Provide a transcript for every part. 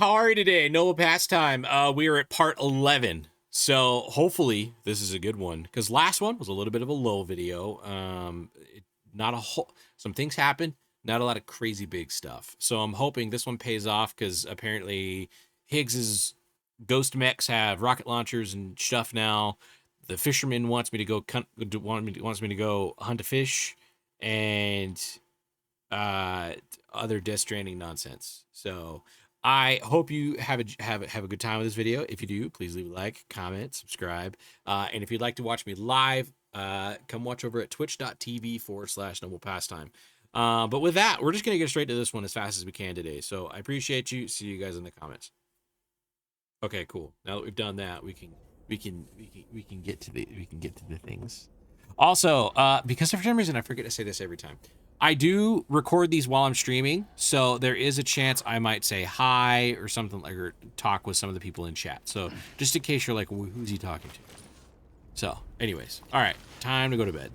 How are you today? Noah Pastime. We are at part 11. So hopefully this is a good one because last one was a little bit of a low video. Not a whole, some things happened, not a lot of crazy big stuff. So I'm hoping this one pays off because apparently Higgs's ghost mechs have rocket launchers and stuff now. The fisherman wants me to go wants me to go hunt a fish and other Death Stranding nonsense. So I hope you have a good time with this video. If you do, please leave a like, comment, subscribe. And if you'd like to watch me live, come watch over at twitch.tv/noble pastime. But with that, we're just gonna get straight to this one as fast as we can today. So I appreciate you. See you guys in the comments. Okay, cool. Now that we've done that, we can get to the things. Also, because for some reason I forget to say this every time, I do record these while I'm streaming, so there is a chance I might say hi or something like, or talk with some of the people in chat. So just in case you're like, who's he talking to? So, anyways, all right, time to go to bed.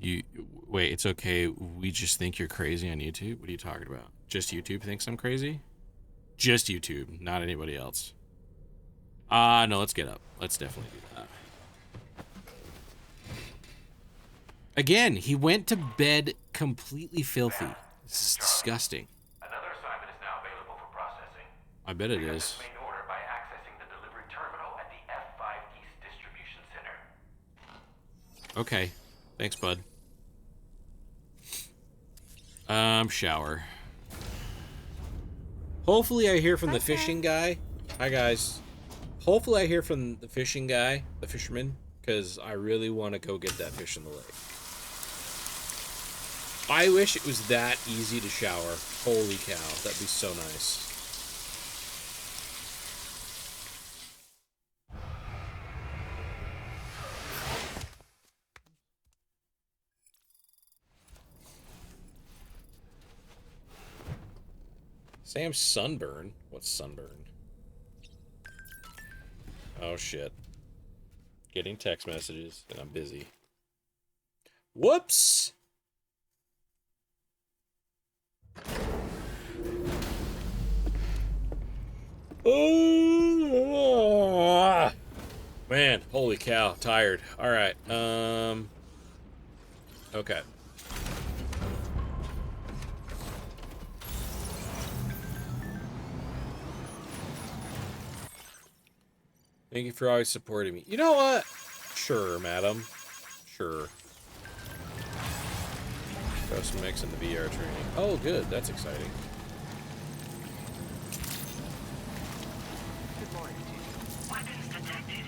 You wait, it's okay. We just think you're crazy on YouTube. What are you talking about? Just YouTube thinks I'm crazy? Just YouTube, not anybody else. No, let's get up. Let's definitely do that. Again, he went to bed completely filthy. This is disgusting. Another assignment is now available for processing. I bet it is. Main order by accessing the delivery terminal at the F5 East Distribution Center. Okay. Thanks, bud. Shower. Hopefully I hear from the fishing guy. Hi, guys. Hopefully I hear from the fishing guy, the fisherman, because I really want to go get that fish in the lake. I wish it was that easy to shower. Holy cow, that'd be so nice. Sam's sunburn? What's sunburn? Oh shit. Getting text messages and I'm busy. Whoops! Oh, man, holy cow, tired. All right. Okay. Thank you for always supporting me. You know what? Sure, madam. Sure. Throw some mix in the VR training. Oh, good. That's exciting. Good morning, weapons detected.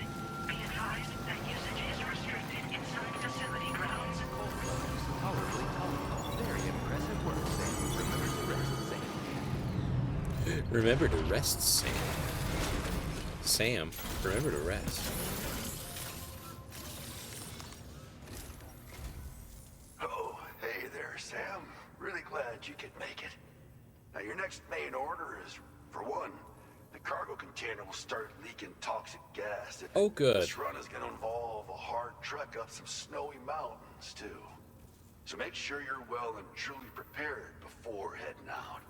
Be advised that usage is restricted inside facility grounds. Powerfully powerful. Very impressive work, Sam. Remember to rest, Sam. Remember to rest, Sam. Sam, remember to rest. Oh, hey there, Sam. Really glad you could make it. Now, your next main order is, for one, the cargo container will start leaking toxic gas. Oh, good. This run is going to involve a hard trek up some snowy mountains, too. So make sure you're well and truly prepared before heading out.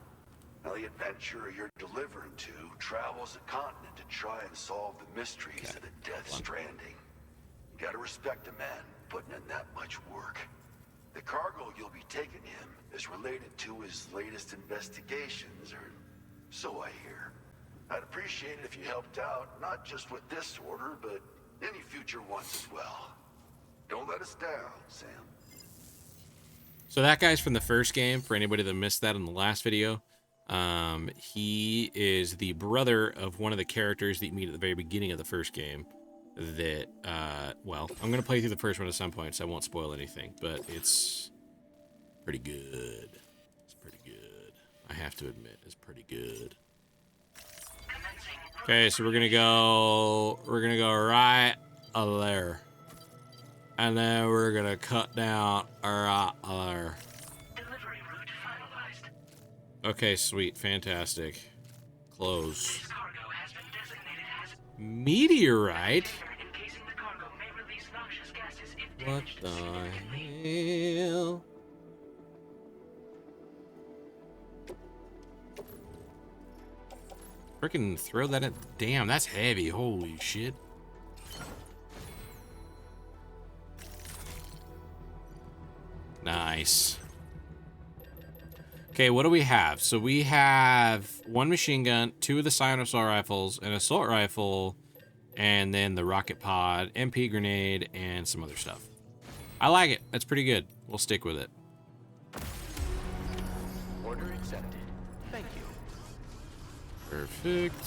Now, the adventurer you're delivering to travels the continent to try and solve the mysteries of the Death Stranding. You gotta respect a man putting in that much work. The cargo you'll be taking him is related to his latest investigations, or so I hear. I'd appreciate it if you helped out, not just with this order, but any future ones as well. Don't let us down, Sam. So that guy's from the first game, for anybody that missed that in the last video. He is the brother of one of the characters that you meet at the very beginning of the first game. That, well, I'm going to play through the first one at some point, so I won't spoil anything, but it's pretty good. It's pretty good. I have to admit, it's pretty good. Okay, so we're going to go right there. And then we're gonna cut down our Delivery route finalized. Okay, sweet, fantastic. Close. This cargo has been designated as Meteorite? container encasing the cargo may release noxious gases if What damaged the significantly. hell? Freaking throw that in. Damn, that's heavy. Holy shit. Nice. Okay, what do we have? So we have one machine gun, two of the scion assault rifles, an assault rifle, and then the rocket pod, MP grenade, and some other stuff. I like it. That's pretty good. We'll stick with it. Order accepted. Thank you. Perfect.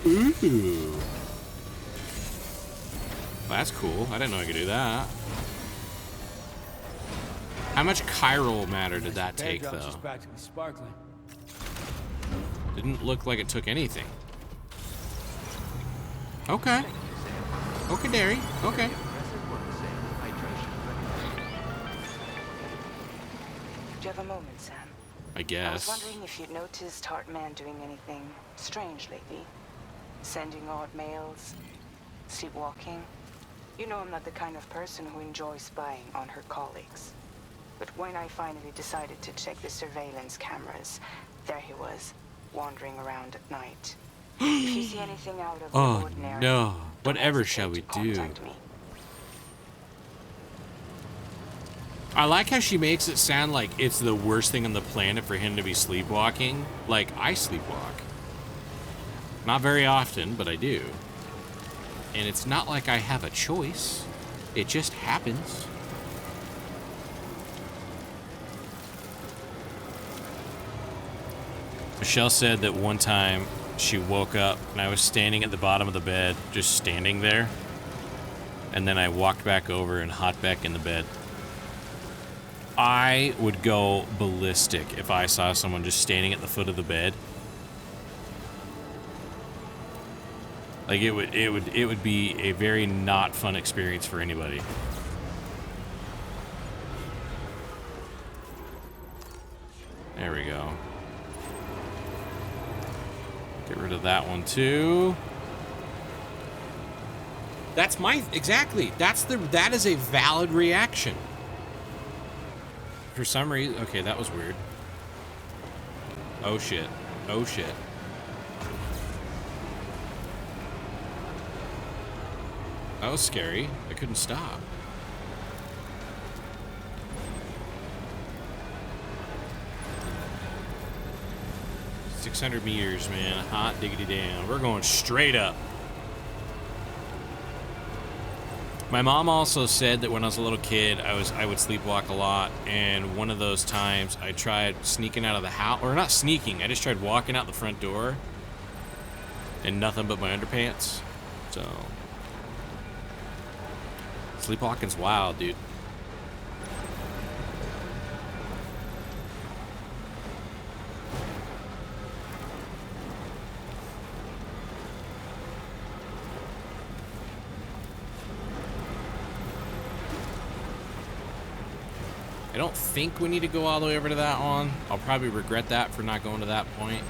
Ooh. That's cool. I didn't know I could do that. How much chiral matter did that take, Drop's though? just practically sparkling. Didn't look like it took anything. Okay. Okay, Derry. Okay. Impressive work, Sam. Hydration recommended. Do you have a moment, Sam? I I was guess. wondering if you'd noticed Hartman doing anything strange lately. Sending odd mails, sleepwalking. You know I'm not the kind of person who enjoys spying on her colleagues. But when I finally decided to check the surveillance cameras, there he was, wandering around at night. If you see anything out of the Oh, ordinary, no. don't Whatever hesitate shall we to do? contact me. I like how she makes it sound like it's the worst thing on the planet for him to be sleepwalking. Like, I sleepwalk. Not very often, but I do. And it's not like I have a choice. It just happens. Michelle said that one time she woke up and I was standing at the bottom of the bed, just standing there. And then I walked back over and hopped back in the bed. I would go ballistic if I saw someone just standing at the foot of the bed. Like it would be a very not fun experience for anybody. There we go. Get rid of that one too. That's my exactly. That is a valid reaction. For some reason, okay, that was weird. Oh shit. Oh shit. That was scary. I couldn't stop. $600 man. Hot diggity damn. We're going straight up. My mom also said that when I was a little kid, I would sleepwalk a lot, and one of those times I tried sneaking out of the house, or not sneaking, I just tried walking out the front door in nothing but my underpants. So sleepwalking's wild, dude. I don't think we need to go all the way over to that one. I'll probably regret that for not going to that point.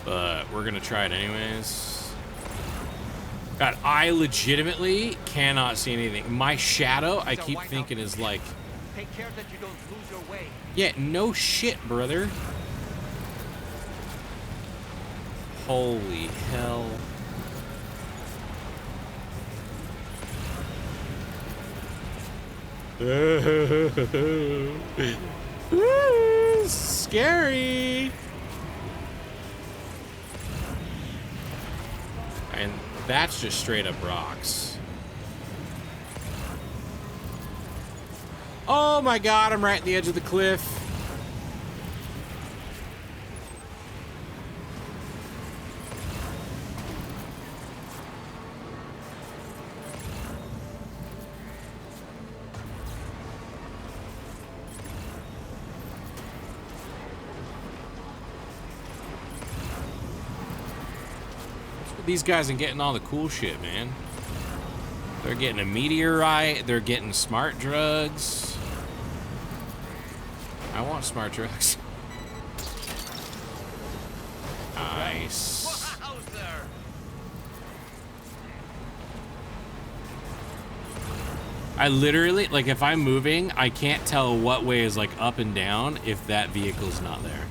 But we're gonna try it anyways. God, I legitimately cannot see anything. My shadow, I keep thinking is like... Take care that you don't lose your way. Yeah, no shit, brother. Holy hell. Scary. And that's just straight up rocks. Oh my god, I'm right at the edge of the cliff. These guys are getting all the cool shit, man. They're getting a meteorite. They're getting smart drugs. I want smart drugs. Nice. I literally, like, if I'm moving, I can't tell what way is, like, up and down if that vehicle's not there.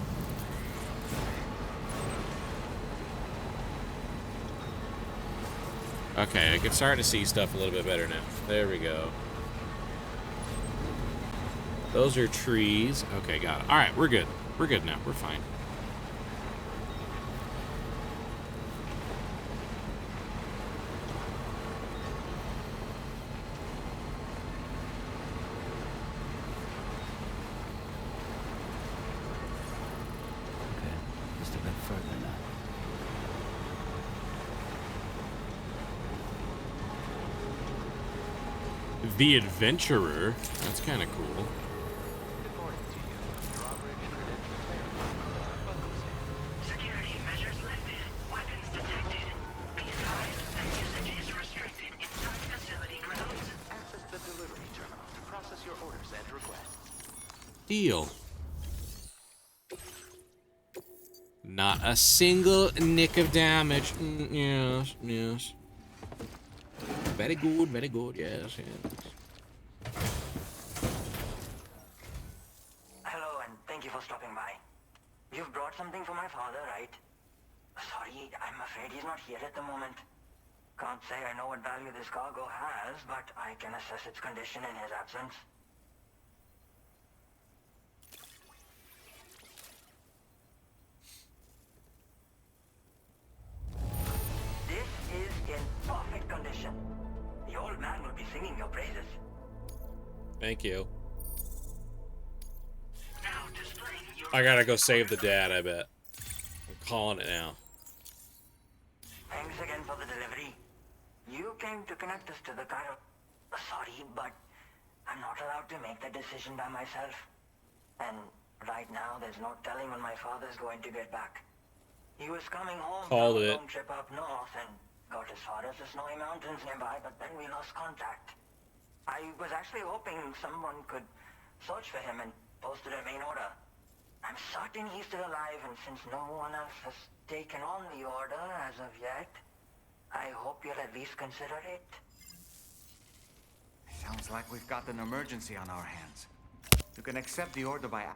Okay, I can start to see stuff a little bit better now. There we go. Those are trees. Okay, got it. All right, we're good. We're good now. We're fine. Okay, just a bit further now. The Adventurer. That's kind of cool. Reporting to you. Your operation credentials. Security measures lifted. Weapons detected. Be advised that usage is restricted inside facility grounds. Access the delivery terminal to process your orders and requests. Deal. Not a single nick of damage. Yes, yes. Very good, yes, yes. Hello, and thank you for stopping by. You've brought something for my father, right? Sorry, I'm afraid he's not here at the moment. Can't say I know what value this cargo has, but I can assess its condition in his absence. This is in perfect condition. The old man will be singing your praises. Thank you. Now displaying your... I gotta go save the dad, I bet. I'm calling it now. Thanks again for the delivery. You came to connect us to the kind of... Sorry, but I'm not allowed to make that decision by myself. And right now, there's no telling when my father's going to get back. He was coming home Called from a it. long trip up north and got as far as the snowy mountains nearby, but then we lost contact. I was actually hoping someone could search for him and post a main order. I'm certain he's still alive, and since no one else has taken on the order as of yet, I hope you'll at least consider it. Sounds like we've got an emergency on our hands. You can accept the order by...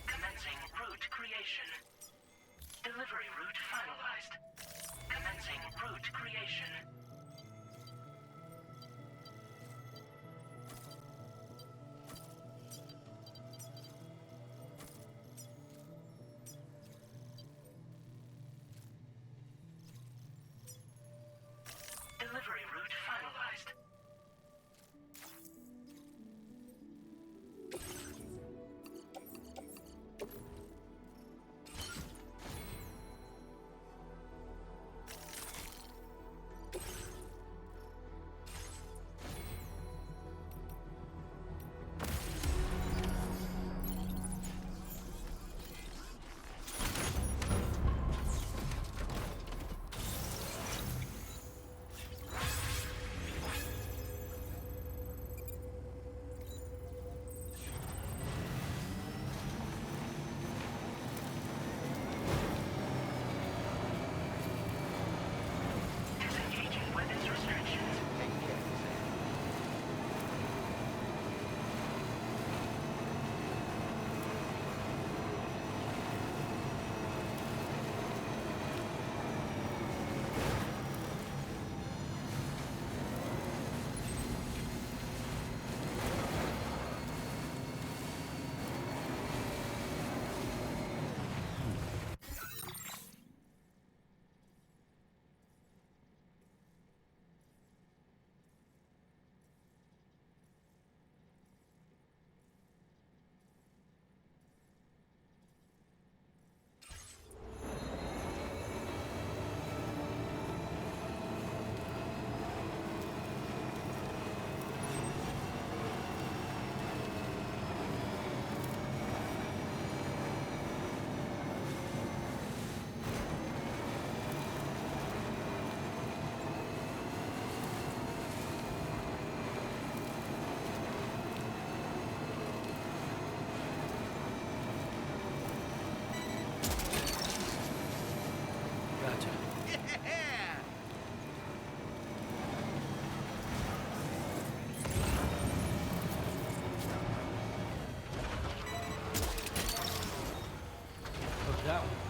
Commencing route creation. Delivery route finalized. Commencing route creation. Delivery route finalized. that one.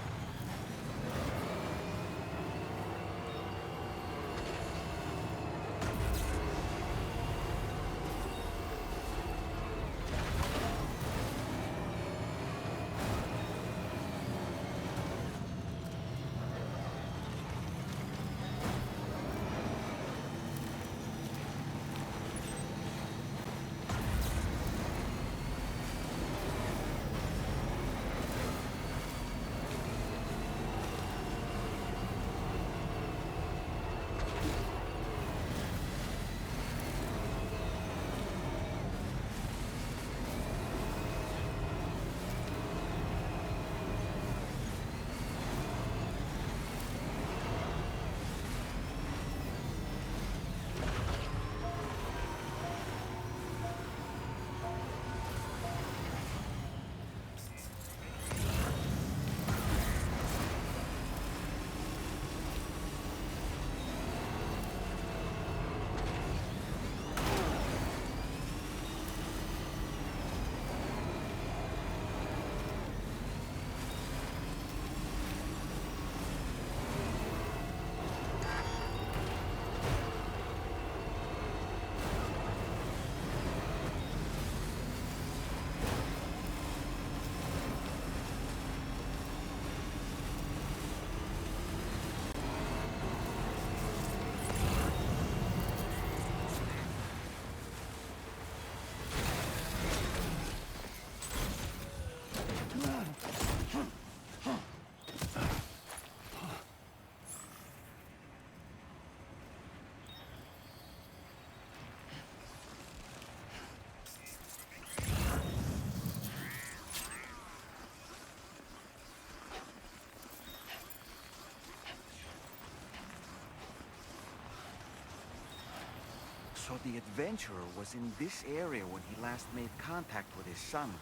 So the adventurer was in this area when he last made contact with his son.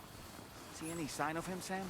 See any sign of him, Sam?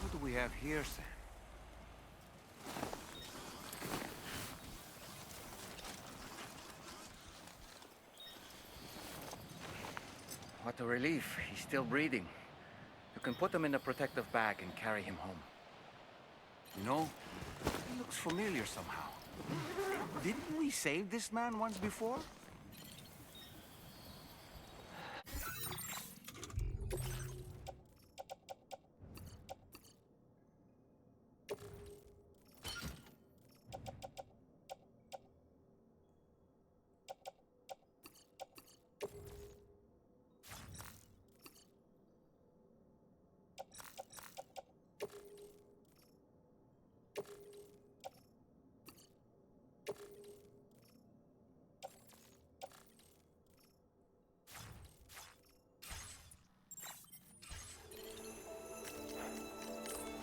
What do we have here, Sam? What a relief. He's still breathing. You can put him in a protective bag and carry him home. You know, he looks familiar somehow. Didn't we save this man once before?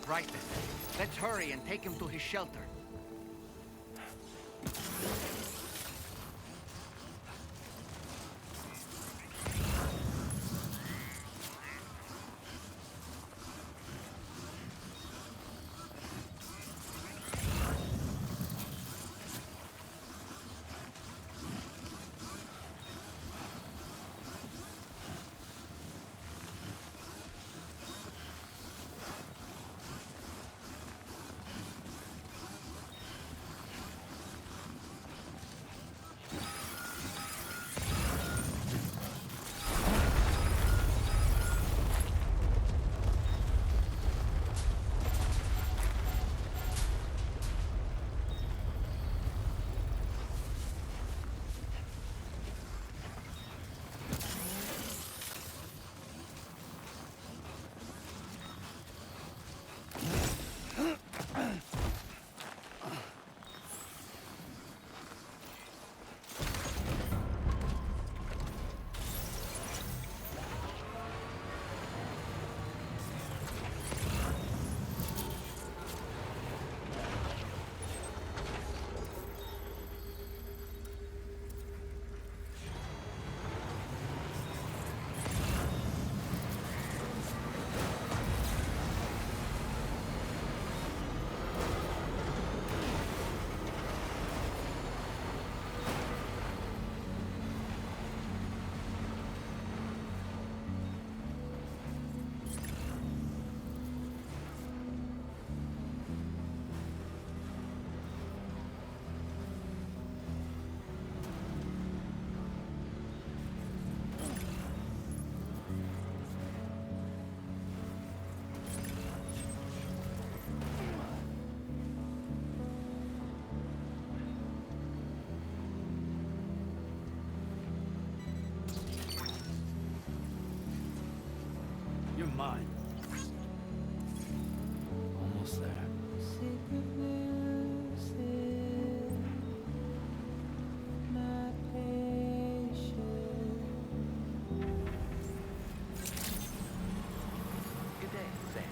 Right then. Let's hurry and take him to his shelter. You're mine. Almost there. Good day, Sam.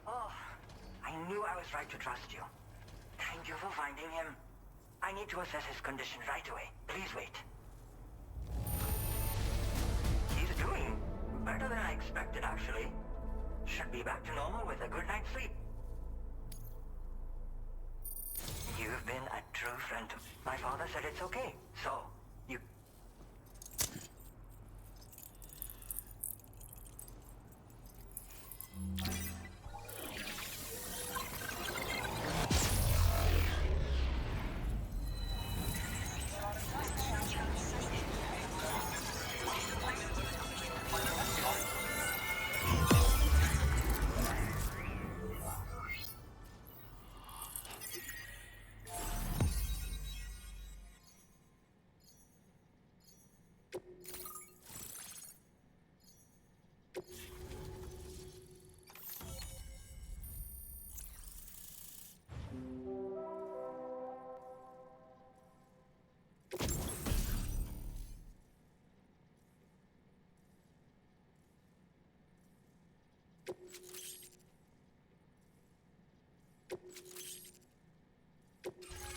Oh, I knew I was right to trust you. Thank you for finding him. I need to assess his condition right away. Please wait. He's doing better than I expected, actually. Should be back to normal with a good night's sleep. You've been a true friend to me. My father said it's okay, so you...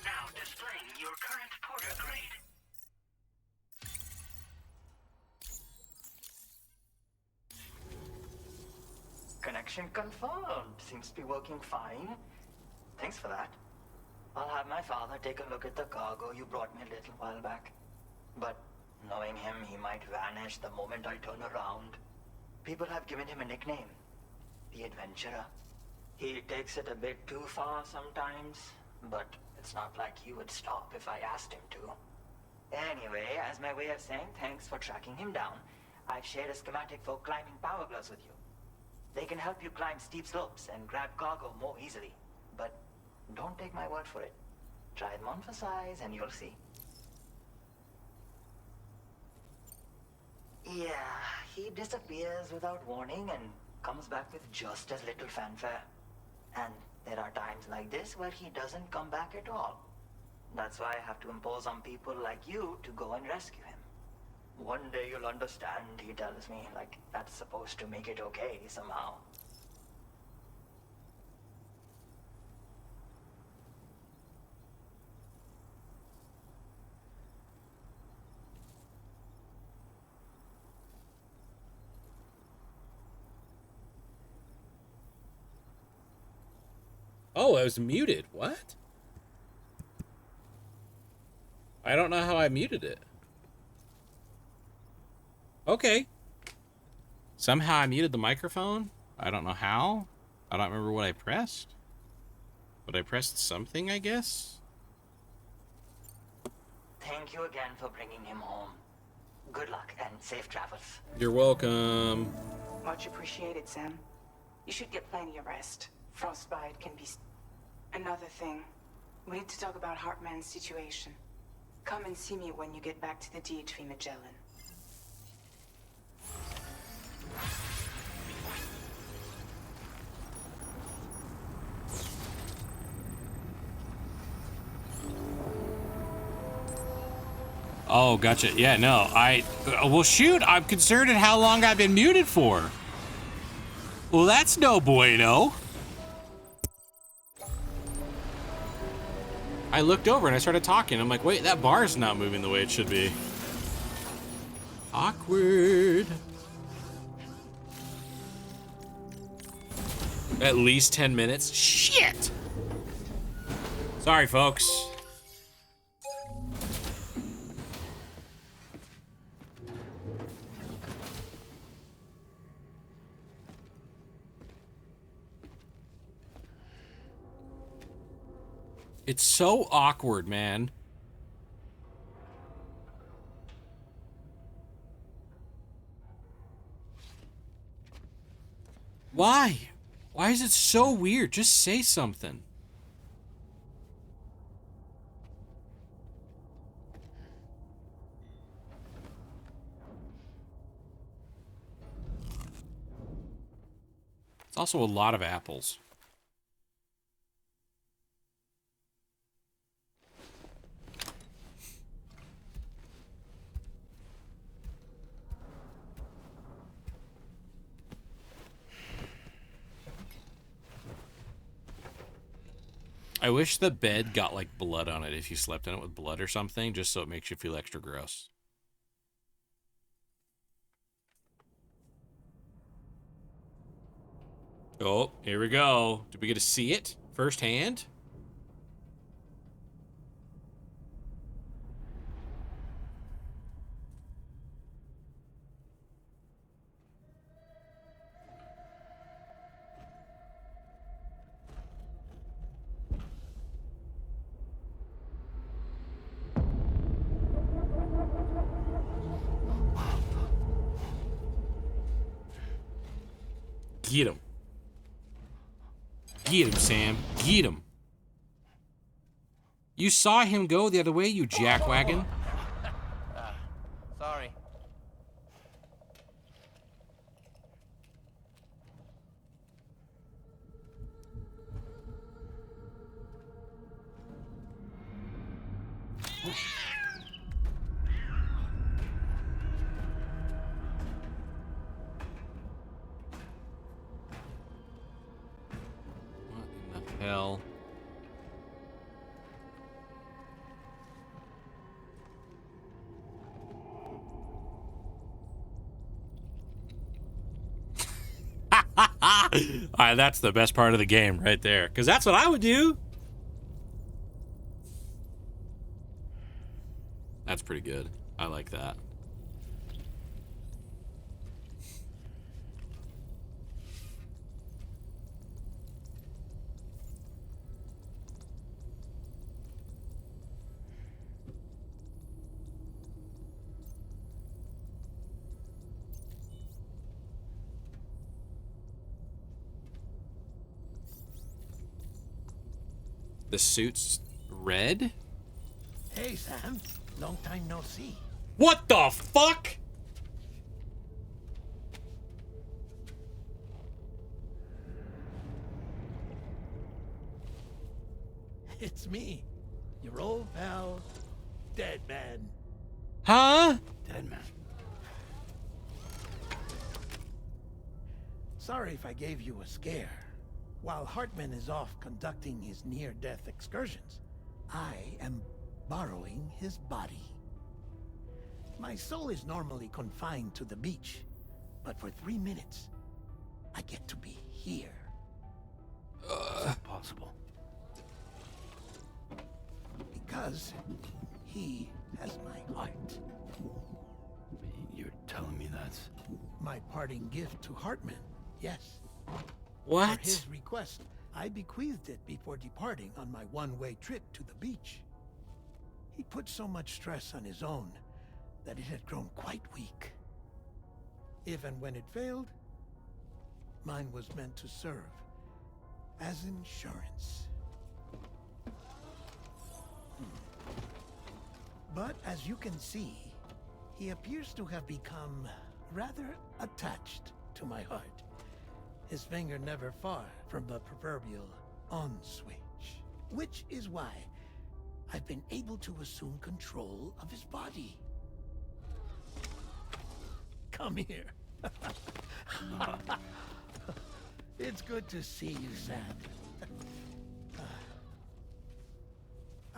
Now displaying your current porter grade. Connection confirmed. Seems to be working fine. Thanks for that. I'll have my father take a look at the cargo you brought me a little while back. But knowing him, he might vanish the moment I turn around. People have given him a nickname. The Adventurer. He takes it a bit too far sometimes, but it's not like he would stop if I asked him to. Anyway, as my way of saying thanks for tracking him down, I've shared a schematic for climbing power gloves with you. They can help you climb steep slopes and grab cargo more easily. But don't take my word for it. Try them on for size and you'll see. disappears without warning and comes back with just as little fanfare. And there are times like this where he doesn't come back at all. That's why I have to impose on people like you to go and rescue him. One day you'll understand, he tells me, like that's supposed to make it okay somehow. Oh, I was muted. What? I don't know how I muted it. Okay. Somehow I muted the microphone. I don't know how. I don't remember what I pressed. But I pressed something, I guess. Thank you again for bringing him home. Good luck and safe travels. You're welcome. Much appreciated, Sam. You should get plenty of rest. Frostbite can be... Another thing. We need to talk about Hartman's situation. Come and see me when you get back to the DHV Magellan. Oh, gotcha. Yeah, no, well, shoot, I'm concerned at how long I've been muted for. Well, that's no bueno. I looked over and I started talking. I'm like, wait, that bar's not moving the way it should be. Awkward. At least 10 minutes? Shit! Sorry, folks. It's so awkward, man. Why? Why is it so weird? Just say something. It's also a lot of apples. I wish the bed got like blood on it if you slept in it with blood or something, just so it makes you feel extra gross. Oh, here we go. Did we get to see it firsthand? Get him. Get him, Sam. Get him. You saw him go the other way, you jackwagon. Sorry. What in the hell? Alright, that's the best part of the game right there. Because that's what I would do. That's pretty good. I like that. The suit's red? Hey, Sam. Long time no see. What the fuck? It's me, your old pal, Dead Man. Huh? Dead Man. Sorry if I gave you a scare. While Hartman is off conducting his near-death excursions, I am borrowing his body. My soul is normally confined to the beach, but for 3 minutes, I get to be here. Is that possible? Because he has my heart. You're telling me that's... My parting gift to Hartman, yes. For What? his request, I bequeathed it before departing on my one-way trip to the beach. He put so much stress on his own that it had grown quite weak. If and when it failed, mine was meant to serve as insurance. But as you can see, he appears to have become rather attached to my heart. His finger never far from the proverbial on switch. Which is why I've been able to assume control of his body. Come here. It's good to see you, Sam.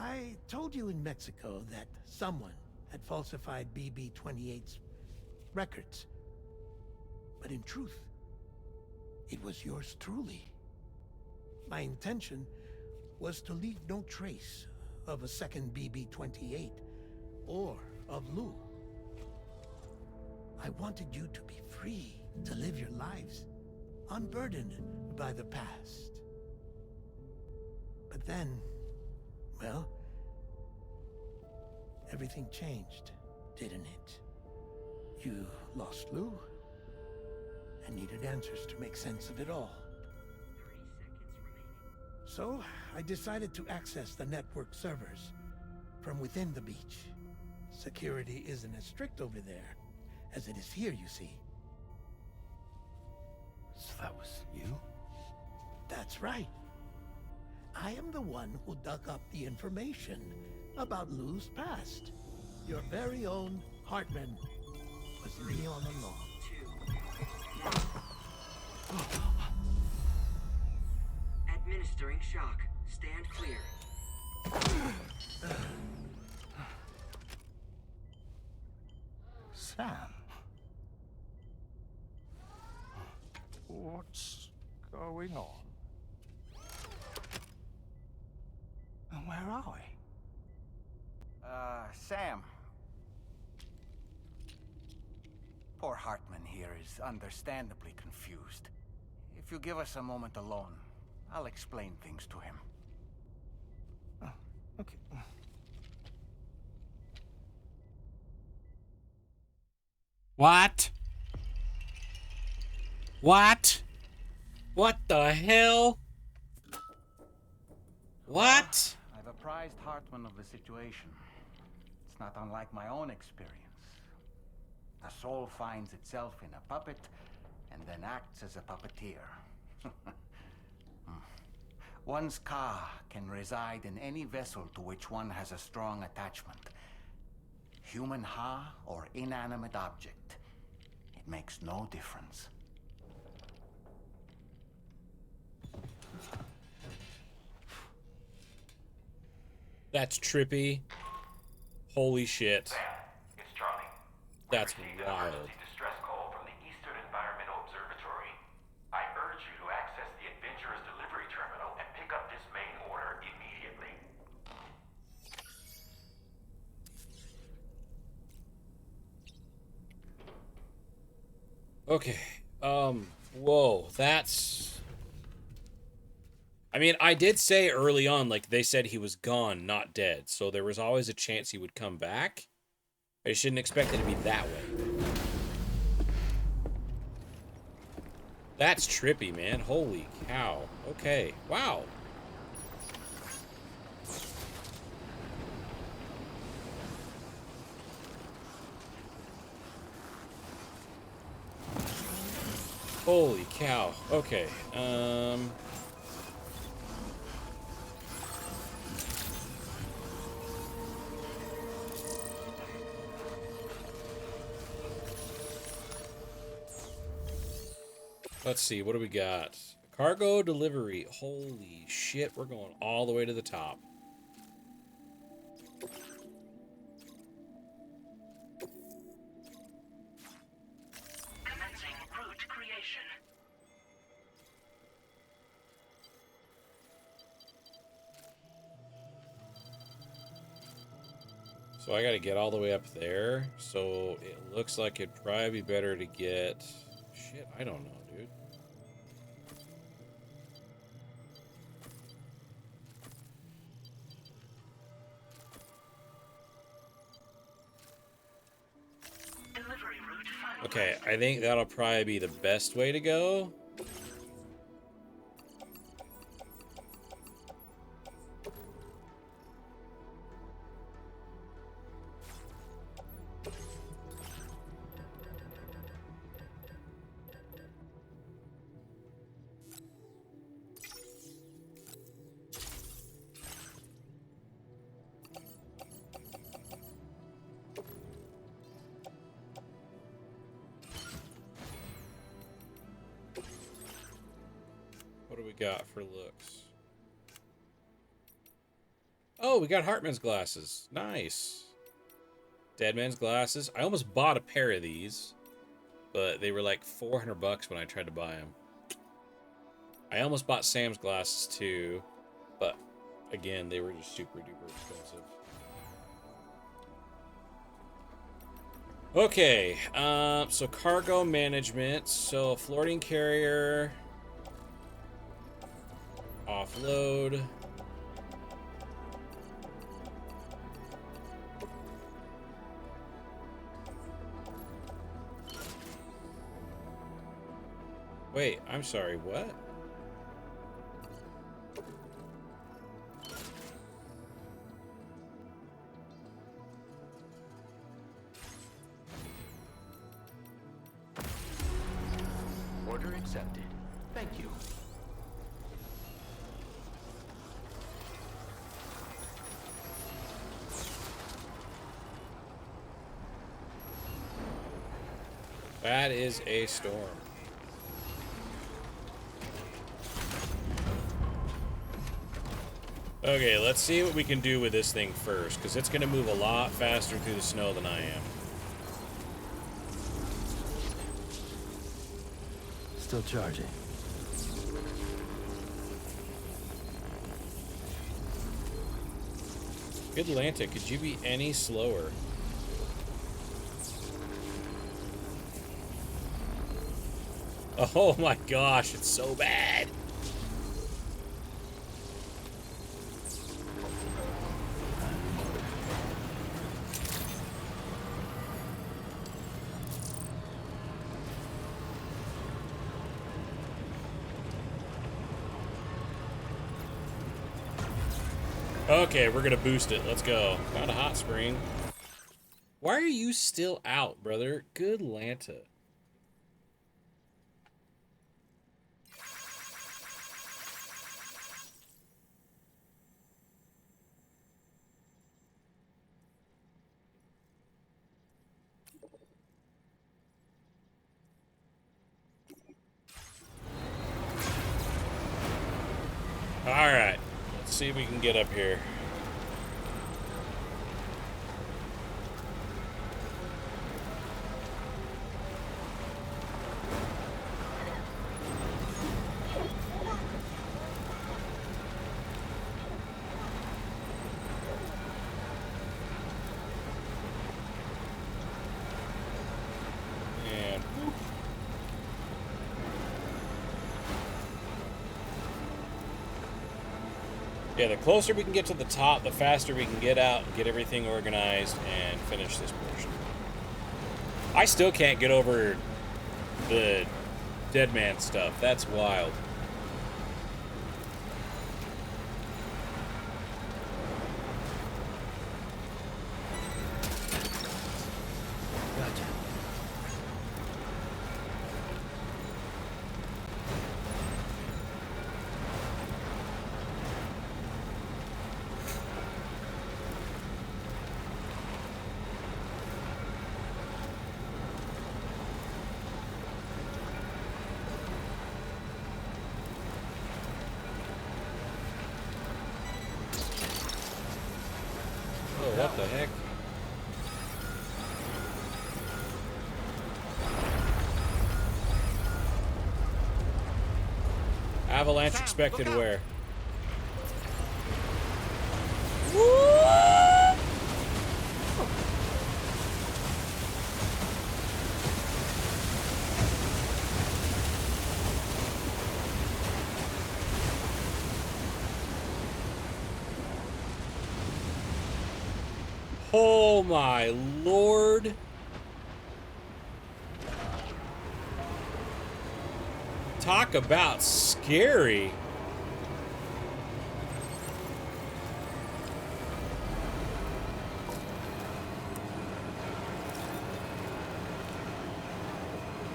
I told you in Mexico that someone had falsified BB-28's records. But in truth, it was yours truly. My intention was to leave no trace of a second BB-28 or of Lou. I wanted you to be free to live your lives, unburdened by the past. But then, well, everything changed, didn't it? You lost Lou and needed answers to make sense of it all. 30 seconds remaining. So, I decided to access the network servers from within the beach. Security isn't as strict over there as it is here, you see. So that was you? That's right. I am the one who dug up the information about Lou's past. Your very own Hartman was me all along. Administering shock. Stand clear. Sam? What's going on? And where are we? Sam. Poor Hartman here is understandably confused. If you give us a moment alone, I'll explain things to him. Oh, okay. What? What? What the hell? What? I've apprised Hartman of the situation. It's not unlike my own experience. A soul finds itself in a puppet and then acts as a puppeteer. One's ka can reside in any vessel to which one has a strong attachment. Human ha or inanimate object. It makes no difference. That's trippy. Holy shit. Sam, it's Charlie. That's We received an wild. emergency distress call from the Eastern Environmental Observatory. I urge you to access the Adventurer's delivery terminal and pick up this main order immediately. Okay. Whoa, that's... I mean, I did say early on, like, they said he was gone, not dead. So there was always a chance he would come back. I shouldn't expect it to be that way. That's trippy, man. Holy cow. Okay. Wow. Holy cow. Okay. Let's see, what do we got? Cargo delivery. Holy shit, we're going all the way to the top. Commencing route creation. So I gotta get all the way up there. So it looks like it'd probably be better to get... Shit, I don't know, dude. Delivery route finalized. Okay, I think that'll probably be the best way to go. What do we got for looks? Oh, we got Hartman's glasses. Nice. Deadman's glasses. I almost bought a pair of these, but they were like 400 bucks when I tried to buy them. I almost bought Sam's glasses too, but again, they were just super duper expensive. Okay, so cargo management. So floating carrier, offload. Wait, I'm sorry, what? Order accepted. Thank you. That is a storm. Okay, let's see what we can do with this thing first, because it's going to move a lot faster through the snow than I am. Still charging. Good Lanta, could you be any slower? Oh my gosh, it's so bad. Okay, we're gonna boost it. Let's go. Found a hot spring. Why are you still out, brother? Good Lanta. Alright. Let's see if we can get up here. And yeah, the closer we can get to the top, the faster we can get out and get everything organized and finish this portion. I still can't get over the dead man stuff. That's wild. Gotcha. the heck? Avalanche Sam, expected look out. where? Oh my lord. Talk about scary.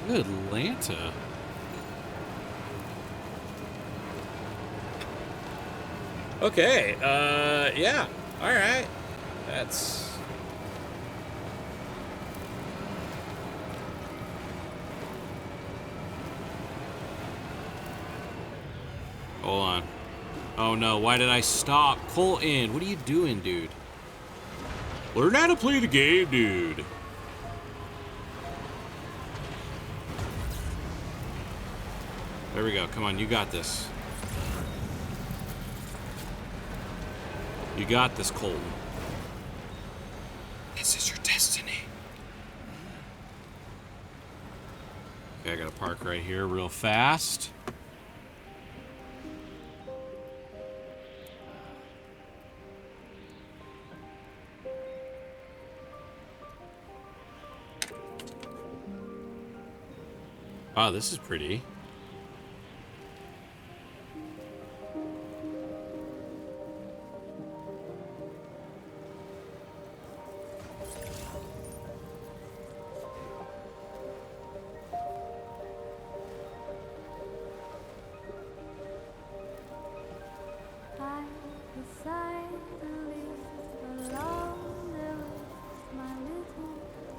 Atlanta. Okay, yeah. All right. That's Hold on. Oh no, why did I stop? Colton, what are you doing, dude? Learn how to play the game, dude. There we go. Come on, you got this. You got this, Colton. This is your destiny. Okay, I gotta park right here real fast. Wow, this is pretty.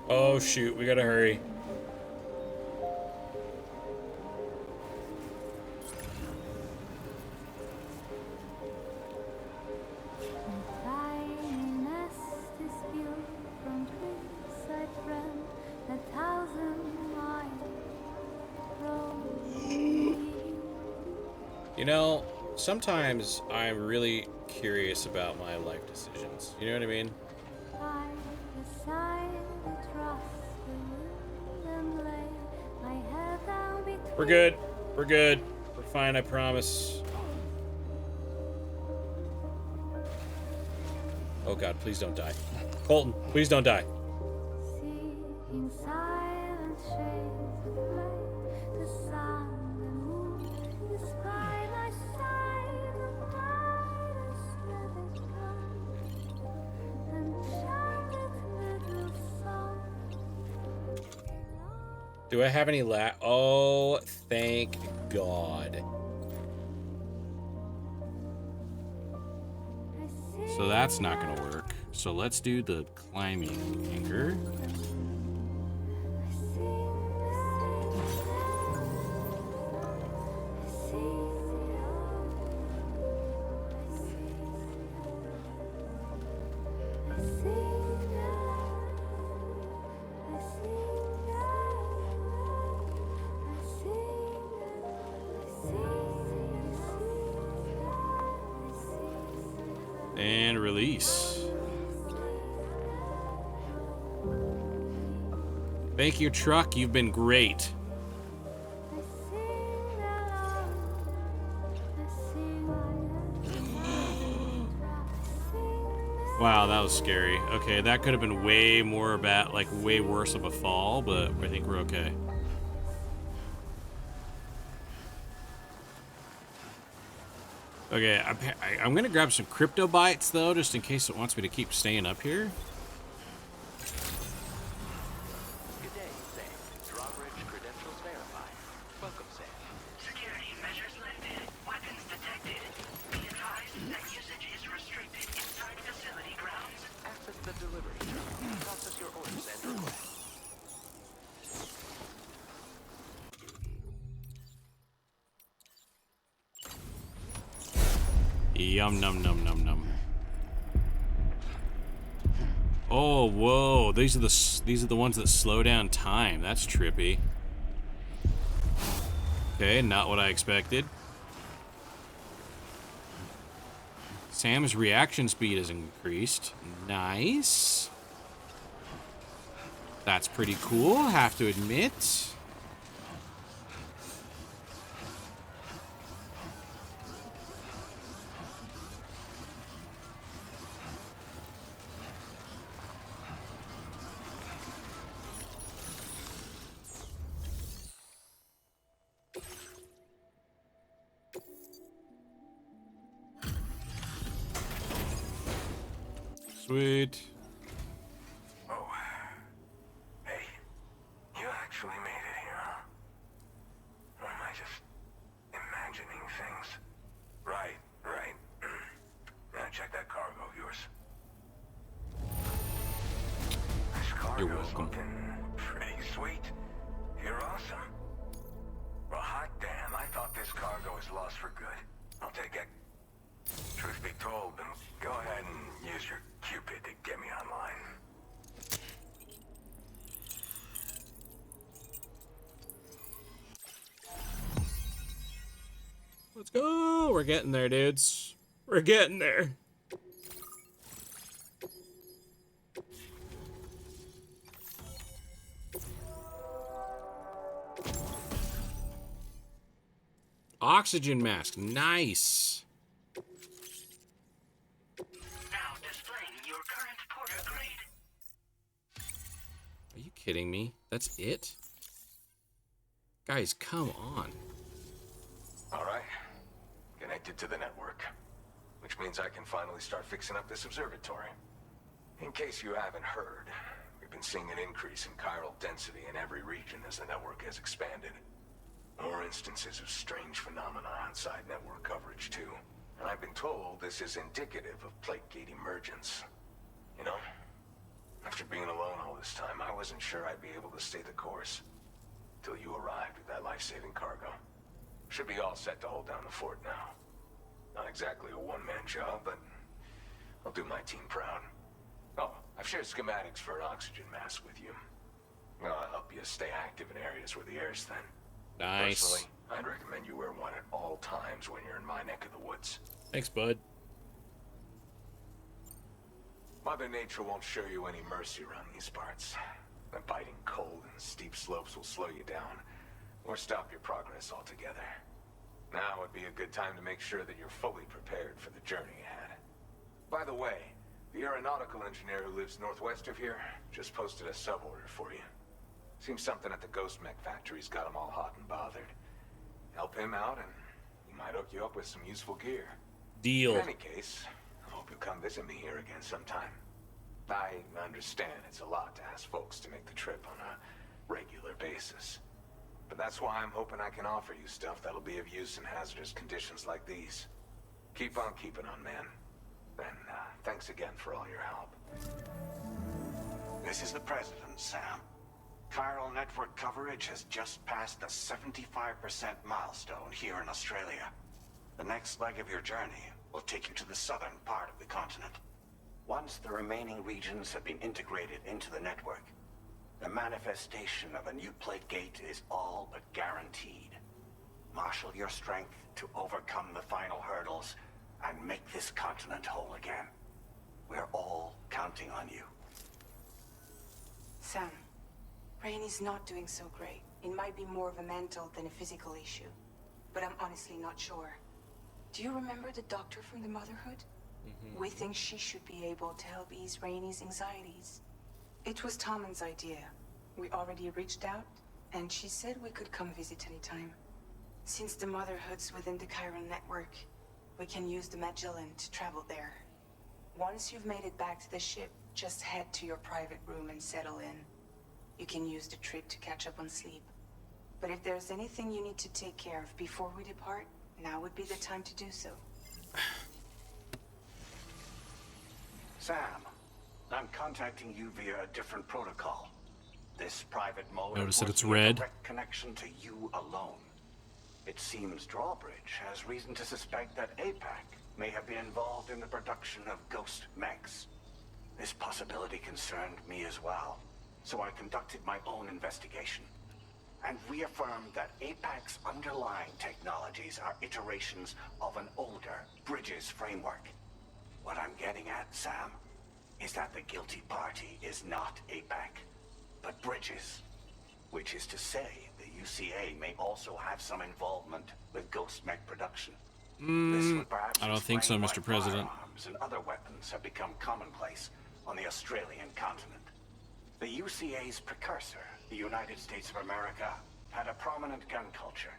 Oh shoot, we gotta hurry. You know, sometimes I'm really curious about my life decisions. You know what I mean? We're good. We're good. We're fine, I promise. Oh god, please don't die. Colton, please don't die. Do I have any Oh, thank God. So that's not gonna work. So let's do the climbing anchor. And release. Thank you, truck. You've been great. Wow, that was scary. Okay, that could have been way more bad, like way worse of a fall, but I think we're okay. Okay, I'm gonna grab some crypto bites though, just in case it wants me to keep staying up here. Good day, Sam. Drawbridge credentials verified. Welcome, Sam. Security measures lifted. Weapons detected. Be advised that usage is restricted inside facility grounds. Access the delivery terminal. Process your orders and requests. Yum num num num num. Oh, whoa! These are the ones that slow down time. That's trippy. Okay, not what I expected. Sam's reaction speed has increased. Nice. That's pretty cool, have to admit. Sweet. Oh. Hey, you actually made it here, huh? Or am I just imagining things? Right. Now check that cargo of yours. This You're cargo's welcome. looking pretty sweet. You're awesome. Well, hot damn, I thought this cargo was lost for good. I'll take it. Truth be told, then go ahead and use your Cupid to get me online. Let's go. We're getting there, dudes. We're getting there. Oxygen mask. Nice. Now displaying your current porter grade. Are you kidding me? That's it? Guys, come on. All right. Connected to the network. Which means I can finally start fixing up this observatory. In case you haven't heard, we've been seeing an increase in chiral density in every region as the network has expanded. More instances of strange phenomena outside network coverage, too. And I've been told this is indicative of plate gate emergence. You know, after being alone all this time, I wasn't sure I'd be able to stay the course. Till you arrived with that life-saving cargo. Should be all set to hold down the fort now. Not exactly a one-man job, but I'll do my team proud. Oh, I've shared schematics for an oxygen mask with you. Well, I'll help you stay active in areas where the air's thin. Nice. Personally, I'd recommend you wear one at all times when you're in my neck of the woods. Thanks, bud. Mother Nature won't show you any mercy around these parts. The biting cold and steep slopes will slow you down, or stop your progress altogether. Now would be a good time to make sure that you're fully prepared for the journey ahead. By the way, the aeronautical engineer who lives northwest of here just posted a sub-order for you. Seems something at the Ghost Mech factory's got him all hot and bothered. Help him out and he might hook you up with some useful gear. Deal. In any case, I hope you'll come visit me here again sometime. I understand it's a lot to ask folks to make the trip on a regular basis. But that's why I'm hoping I can offer you stuff that'll be of use in hazardous conditions like these. Keep on keeping on, man. And thanks again for all your help. This is the President, Sam. Chiral network coverage has just passed the 75% milestone here in Australia. The next leg of your journey will take you to the southern part of the continent. Once the remaining regions have been integrated into the network, the manifestation of a new plate gate is all but guaranteed. Marshal your strength to overcome the final hurdles and make this continent whole again. We're all counting on you. Sam, Rainey's not doing so great. It might be more of a mental than a physical issue, but I'm honestly not sure. Do you remember the doctor from the Motherhood? We think she should be able to help ease Rainey's anxieties. It was Tommen's idea. We already reached out, and she said we could come visit anytime. Since the Motherhood's within the Chiron network, we can use the Magellan to travel there. Once you've made it back to the ship, just head to your private room and settle in. You can use the trip to catch up on sleep. But if there's anything you need to take care of before we depart, now would be the time to do so. Sam, I'm contacting you via a different protocol. This private mode Notice that it's affords me a red. direct connection to you alone. It seems Drawbridge has reason to suspect that APAC may have been involved in the production of ghost mechs. This possibility concerned me as well, so I conducted my own investigation and reaffirmed that APAC's underlying technologies are iterations of an older Bridges framework. What I'm getting at, Sam, is that the guilty party is not APAC, but Bridges. Which is to say, the UCA may also have some involvement with Ghost Mech production. This would perhaps I don't think so, explain Mr. why President. firearms and other weapons have become commonplace on the Australian continent. The UCA's precursor, the United States of America, had a prominent gun culture.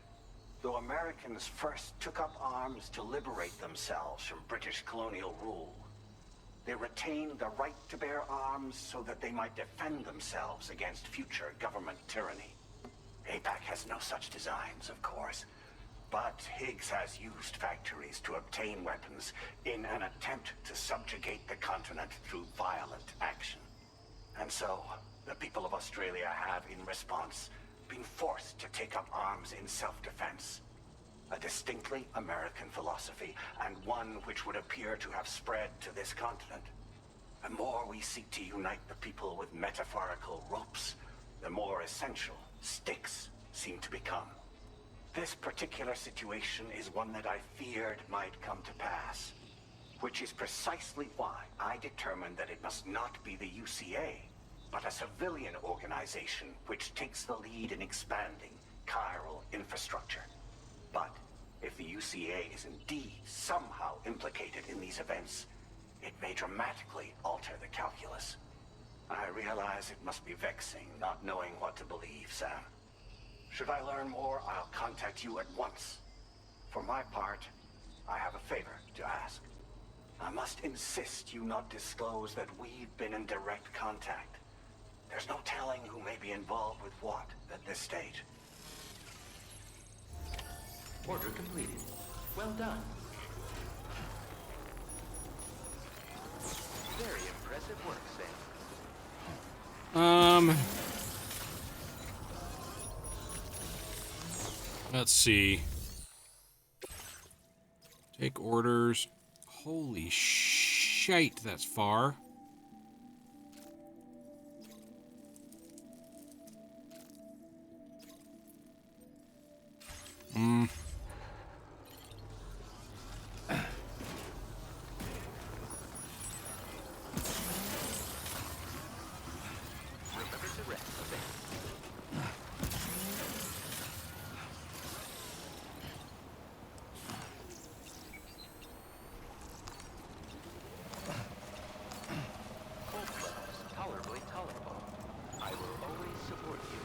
Though Americans first took up arms to liberate themselves from British colonial rule, they retained the right to bear arms so that they might defend themselves against future government tyranny. APAC has no such designs, of course, but Higgs has used factories to obtain weapons in an attempt to subjugate the continent through violent action. And so, the people of Australia have, in response, been forced to take up arms in self-defense. A distinctly American philosophy, and one which would appear to have spread to this continent. The more we seek to unite the people with metaphorical ropes, the more essential sticks seem to become. This particular situation is one that I feared might come to pass, which is precisely why I determined that it must not be the UCA, but a civilian organization which takes the lead in expanding chiral infrastructure. But if the UCA is indeed somehow implicated in these events, it may dramatically alter the calculus. I realize it must be vexing not knowing what to believe, Sam. Should I learn more, I'll contact you at once. For my part, I have a favor to ask. I must insist you not disclose that we've been in direct contact. There's no telling who may be involved with what at this stage. Order completed. Well done. Very impressive work, Sam. Let's see. Take orders. Holy shite, that's far. Remember to rest, Sam. Cold weathers, tolerably tolerable. I will always support you.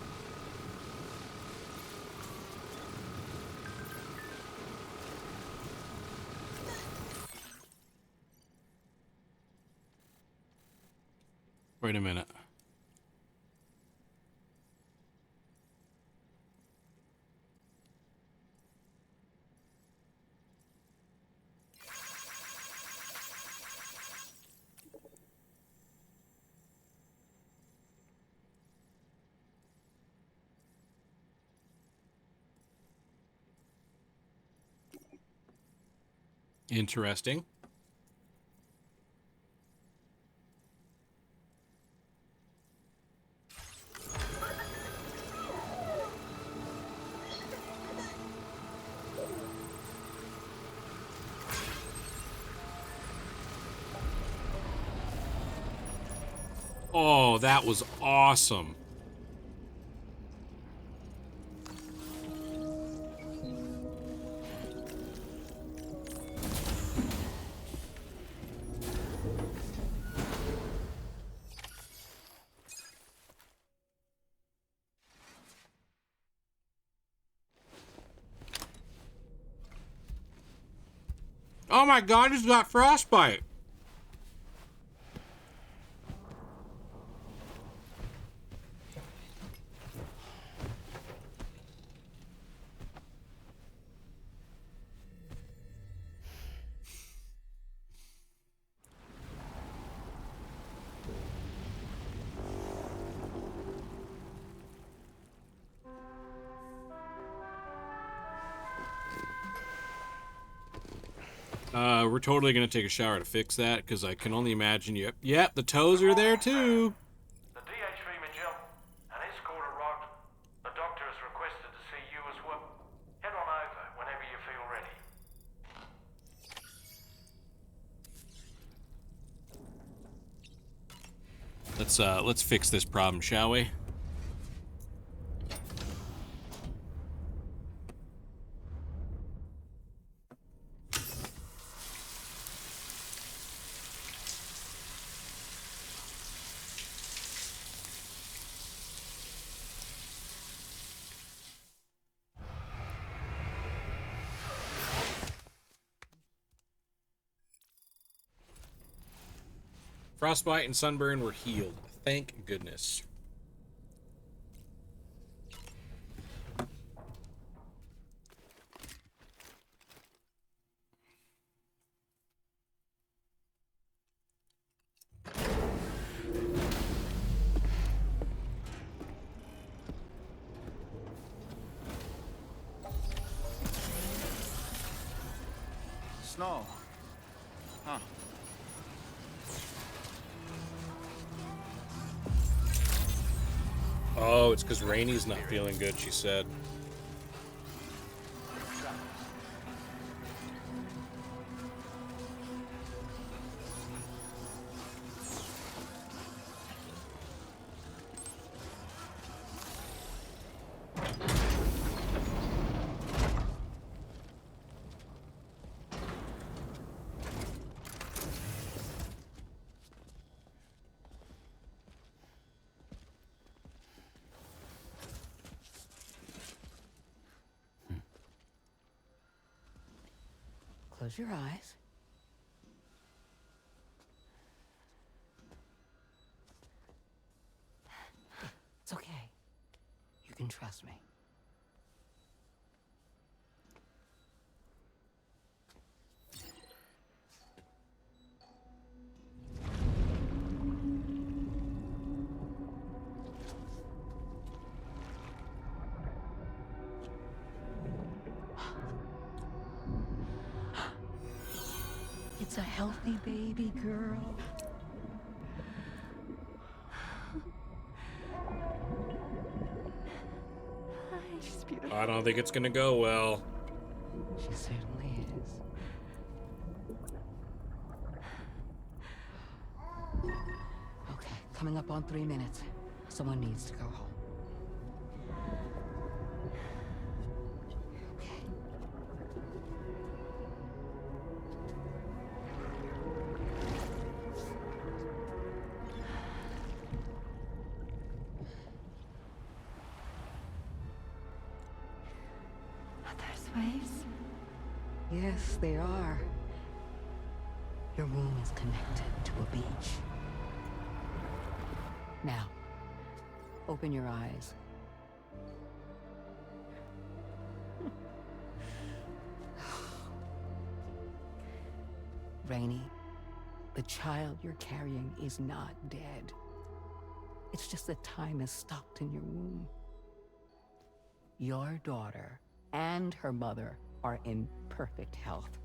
Wait a minute. Interesting. Oh, that was awesome. Oh my god, he's got frostbite. We're totally gonna take a shower to fix that, because I can only imagine. Yep, the toes are there too. The DH3 Magell and his quarter rocked. The doctor has requested to see you as well. Head on over whenever you feel ready. Let's fix this problem, shall we? Frostbite and sunburn were healed. Thank goodness. Snow. Huh. Oh, it's because Rainy's not feeling good, she said. Close your eyes. It's okay. You can trust me. It's a healthy baby girl. She's beautiful. I don't think it's gonna go well. She certainly is. Okay, coming up on 3 minutes. Someone needs to go home. Waves? Yes, they are. Your womb is connected to a beach. Now, open your eyes. Rainy, the child you're carrying is not dead. It's just that time has stopped in your womb. Your daughter and her mother are in perfect health.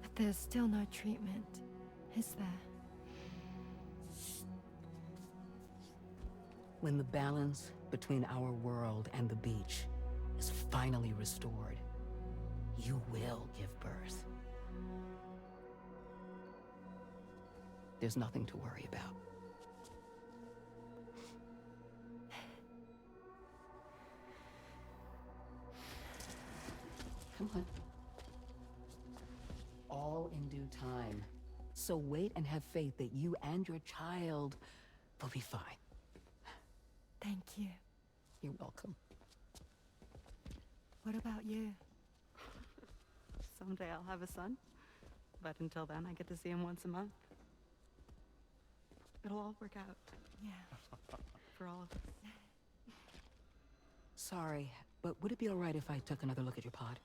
But there's still no treatment, is there? When the balance between our world and the beach is finally restored, you will give birth. There's nothing to worry about. Come on. All in due time. So wait and have faith that you and your child will be fine. Thank you. You're welcome. What about you? Someday I'll have a son, but until then I get to see him once a month. It'll all work out. Yeah. For all of us. Sorry, but would it be all right if I took another look at your pod?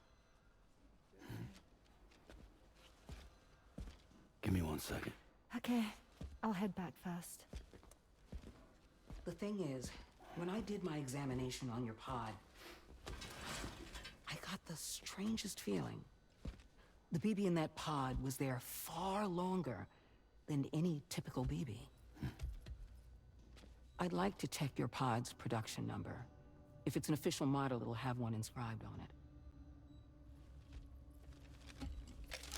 Give me 1 second. Okay, I'll head back first. The thing is, when I did my examination on your pod, I got the strangest feeling. The BB in that pod was there far longer than any typical BB. I'd like to check your pod's production number. If it's an official model, it'll have one inscribed on it.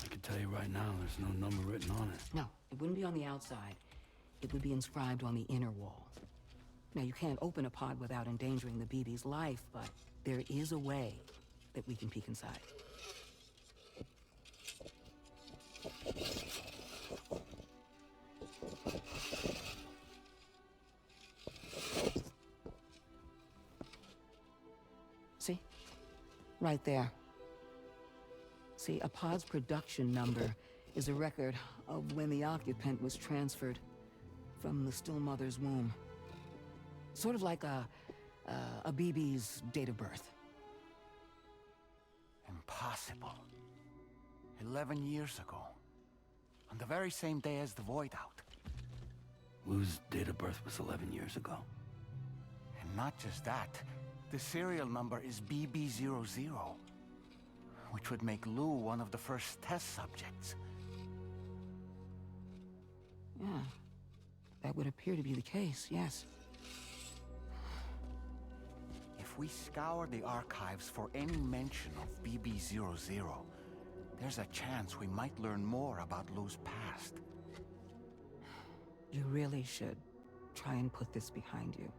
I can tell you right now, there's no number written on it. No, it wouldn't be on the outside. It would be inscribed on the inner wall. Now, you can't open a pod without endangering the BB's life, but there is a way that we can peek inside. See? Right there. See, a pod's production number is a record of when the occupant was transferred from the still mother's womb. Sort of like a BB's date of birth. Impossible. 11 years ago. On the very same day as the Void Out. Lou's date of birth was 11 years ago. And not just that, the serial number is BB00, which would make Lou one of the first test subjects. Yeah, that would appear to be the case, yes. If we scour the archives for any mention of BB00, there's a chance we might learn more about Lou's past. You really should try and put this behind you.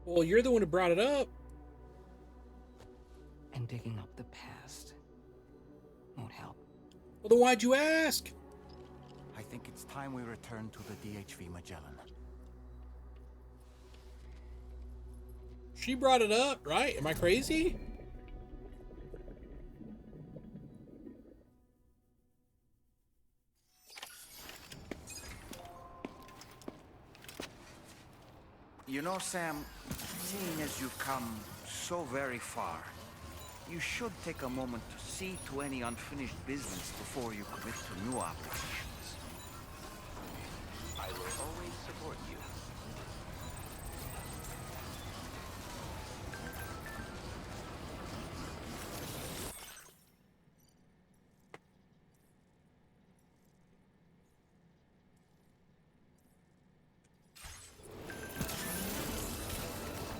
Well, you're the one who brought it up. And digging up the past won't help. Well, then why'd you ask? I think it's time we return to the DHV Magellan. She brought it up, right? Am I crazy? You know, Sam, seeing as you've come so very far, you should take a moment to see to any unfinished business before you commit to new obligations. I will always support you.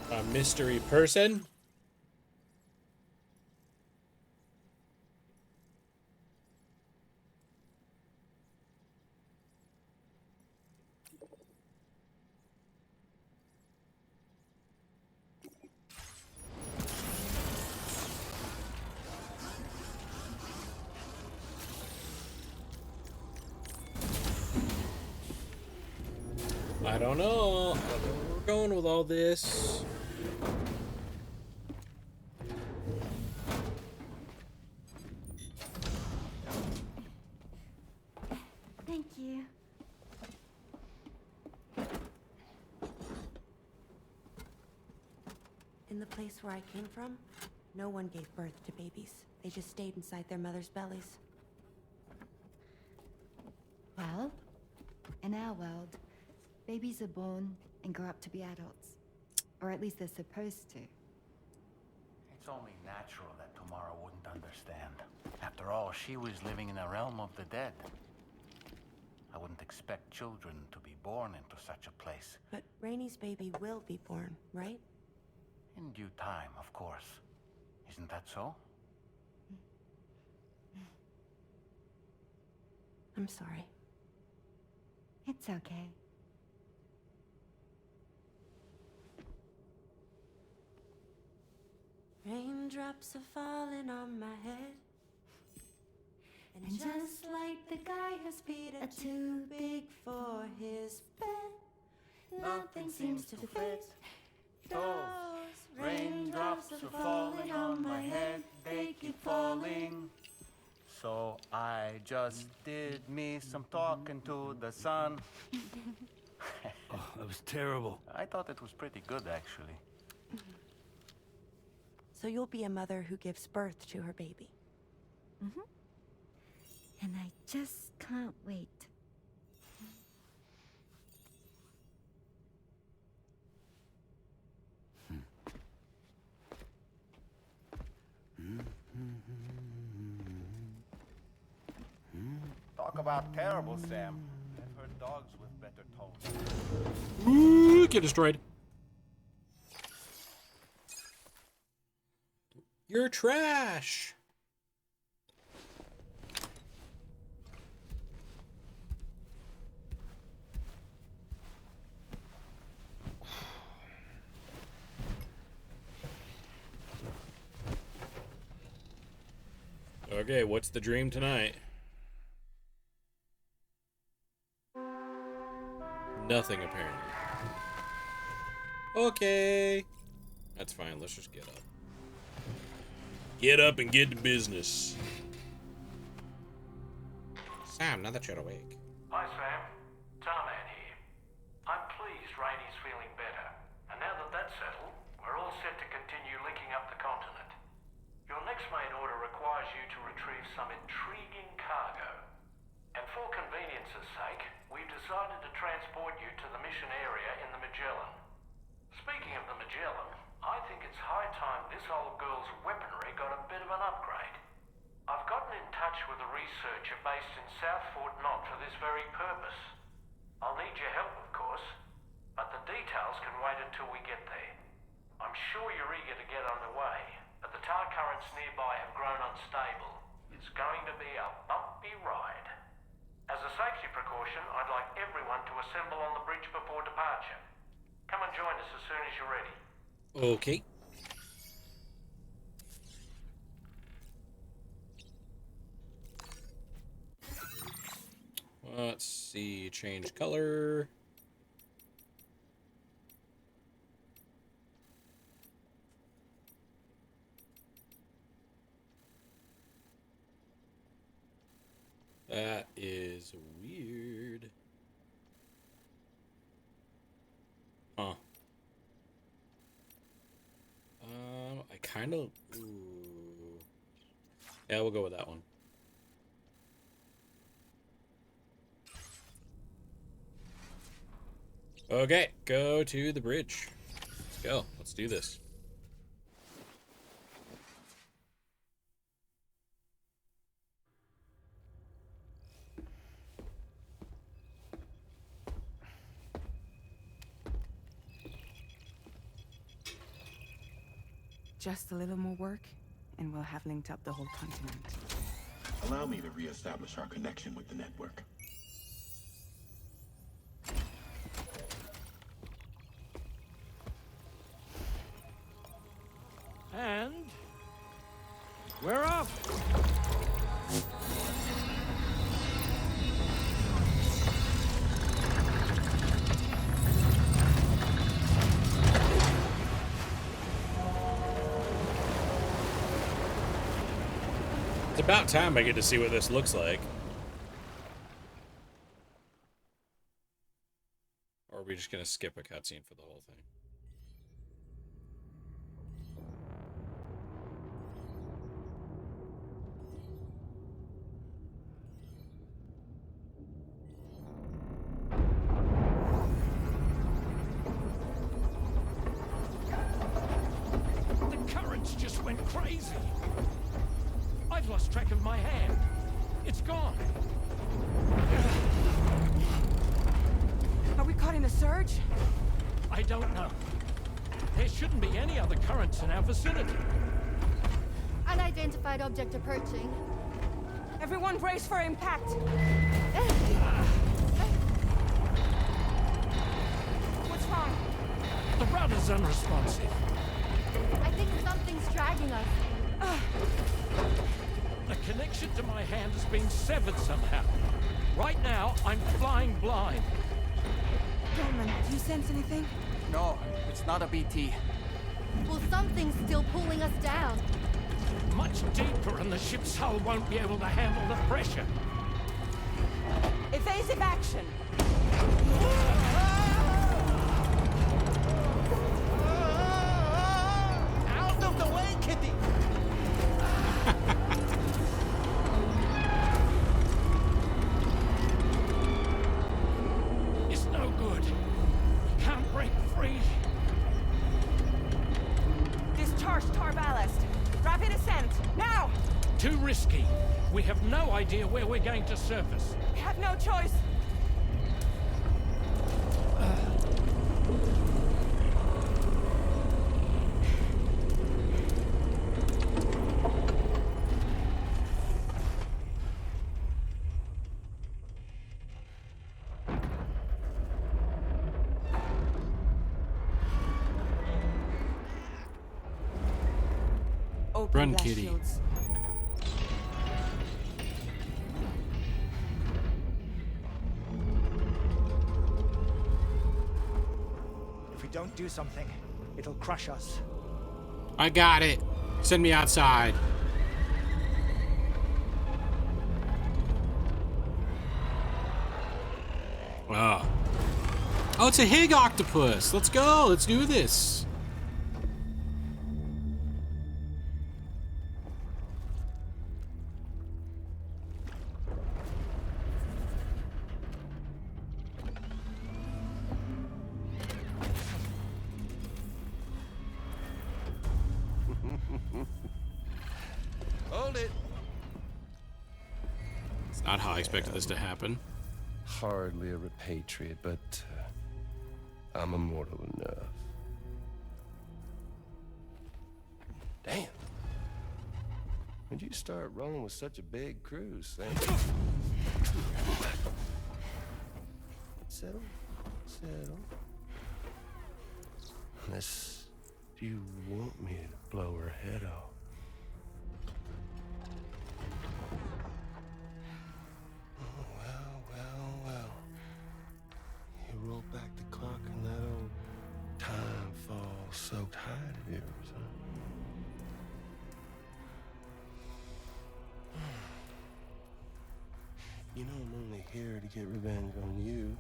A mystery person? I don't know. I don't know where we're going with all this. Thank you. In the place where I came from, no one gave birth to babies. They just stayed inside their mother's bellies. Well, in our world, babies are born and grow up to be adults. Or at least they're supposed to. It's only natural that Tamara wouldn't understand. After all, she was living in a realm of the dead. I wouldn't expect children to be born into such a place. But Rainey's baby will be born, right? In due time, of course. Isn't that so? I'm sorry. It's okay. Raindrops are falling on my head. And just like the guy whose feet are too big for his bed, nothing seems to fit. Those raindrops are falling on my head, they keep falling. So I just did me some talking to the sun. Oh, that was terrible. I thought it was pretty good, actually. So you'll be a mother who gives birth to her baby. Mm-hmm. And I just can't wait. Talk about terrible, Sam. I've heard dogs with better tones. Ooh, get destroyed. You're trash. Okay, what's the dream tonight? Nothing, apparently. Okay. That's fine, let's just get up. Get up and get to business. Sam, now that you're awake. Hi, Sam. Tarman here. I'm pleased Rainey's feeling better. And now that that's settled, we're all set to continue linking up the continent. Your next main order requires you to retrieve some intriguing cargo. And for convenience's sake, we've decided to transport you to the mission area in the Magellan. Speaking of the Magellan, I think it's high time this old girl's weaponry got a bit of an upgrade. I've gotten in touch with a researcher based in South Fort Knott for this very purpose. I'll need your help, of course, but the details can wait until we get there. I'm sure you're eager to get underway, but the tar currents nearby have grown unstable. It's going to be a bumpy ride. As a safety precaution, I'd like everyone to assemble on the bridge before departure. Come and join us as soon as you're ready. Okay. Let's see, change color. That is weird. Huh. I kind of... Yeah, we'll go with that one. Okay, go to the bridge. Let's go. Let's do this. Just a little more work, and we'll have linked up the whole continent. Allow me to reestablish our connection with the network. And we're off. It's about time I get to see what this looks like. Or are we just gonna skip a cutscene for the whole thing? The currents just went crazy. I've lost track of my hand. It's gone. Are we caught in a surge? I don't know. There shouldn't be any other currents in our vicinity. Unidentified object approaching. Everyone brace for impact. What's wrong? The rudder's unresponsive. I think something's dragging us. The connection to my hand has been severed somehow. Right now, I'm flying blind. Dolman, do you sense anything? No, it's not a BT. Well, something's still pulling us down. Much deeper and the ship's hull won't be able to handle the pressure. Evasive action! Out of the way, Kitty! It's no good. Can't break free. Discharge tar ballast. Rapid ascent, now! Too risky. We have no idea where we're going to surface. We have no choice. Run, kitty. If we don't do something, it'll crush us. I got it. Send me outside. Oh. Oh, it's a Hig octopus. Let's go. Let's do this. Hold it. It's not how I expected this to happen. Hardly a repatriate, but I'm immortal enough. Damn. When'd you start rolling with such a big crew, Sam? Settle. Settle. Unless you want me to blow her head off. You roll back the clock and that old time fall soaked hide of yours, huh? You know I'm only here to get revenge on you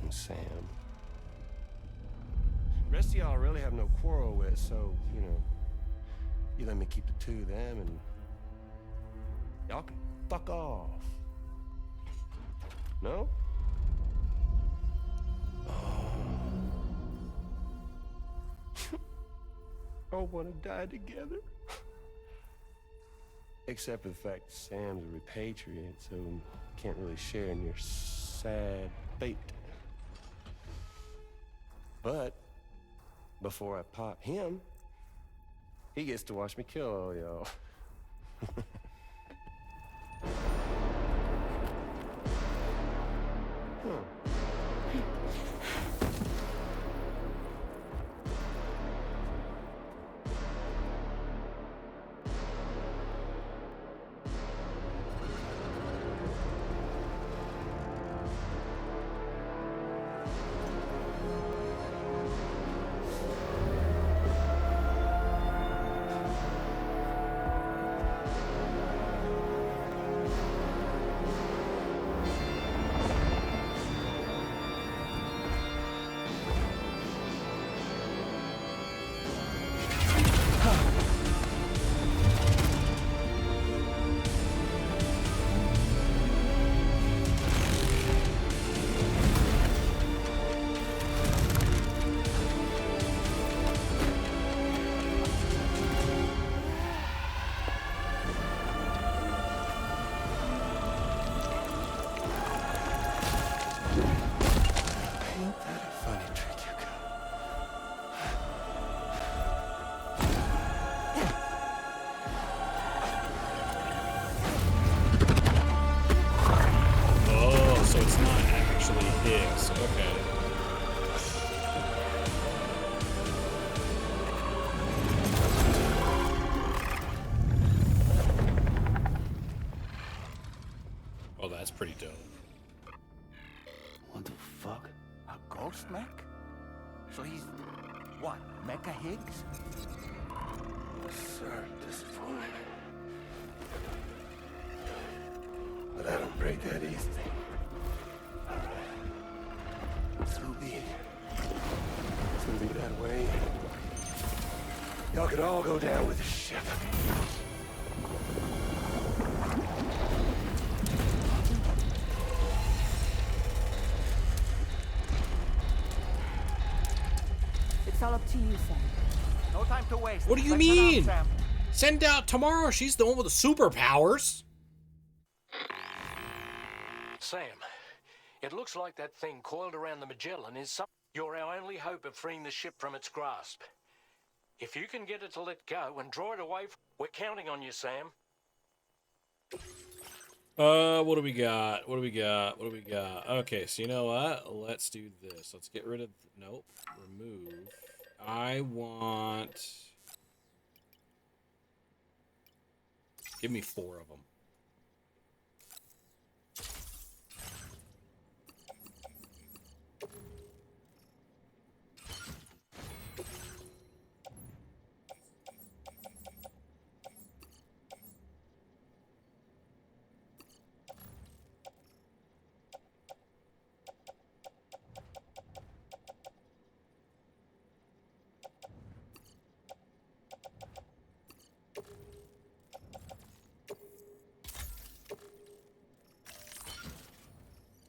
and Sam. The rest of y'all I really have no quarrel with, so, you know, you let me keep the two of them and y'all can fuck off. No? All want to die together. Except for the fact Sam's a repatriate, so can't really share in your sad fate. But before I pop him, he gets to watch me kill all y'all. That's pretty dope. What the fuck? A ghost mech? So he's what? Mecha Higgs? Sir, disappointed. But I don't break that easy. So be it. It's gonna be that way. Y'all could all go down with the ship. It's all up to you, Sam. No time to waste. What do you Let's head out, mean? Sam. Send out tomorrow. She's the one with the superpowers. Sam, it looks like that thing coiled around the Magellan is some. You're our only hope of freeing the ship from its grasp. If you can get it to let go and draw it away, we're counting on you, Sam. What do we got? What do we got? What do we got? Okay, so you know what? Let's do this. Let's get rid of... Nope. Remove. I want... Give me 4 of them.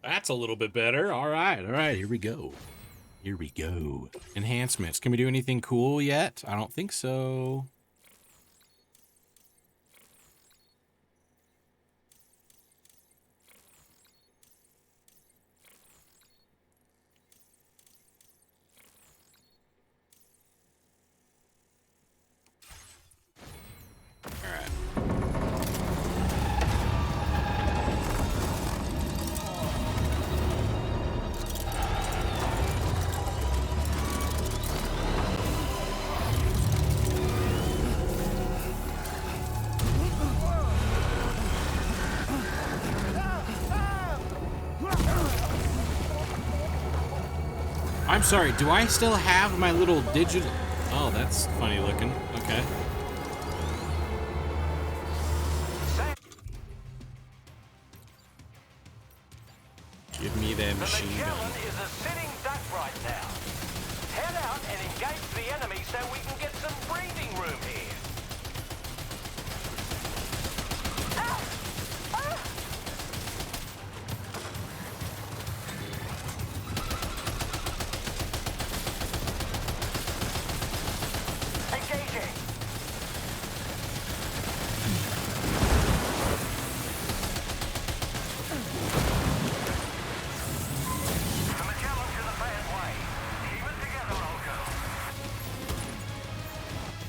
That's a little bit better. All right, here we go. Here we go. Enhancements. Can we do anything cool yet? I don't think so. I'm sorry, do I still have my little digital... Oh, that's funny looking. Okay. Give me that machine gun. The Magellan is a sitting duck right now. Head out and engage the enemy so we can get some breathing room here.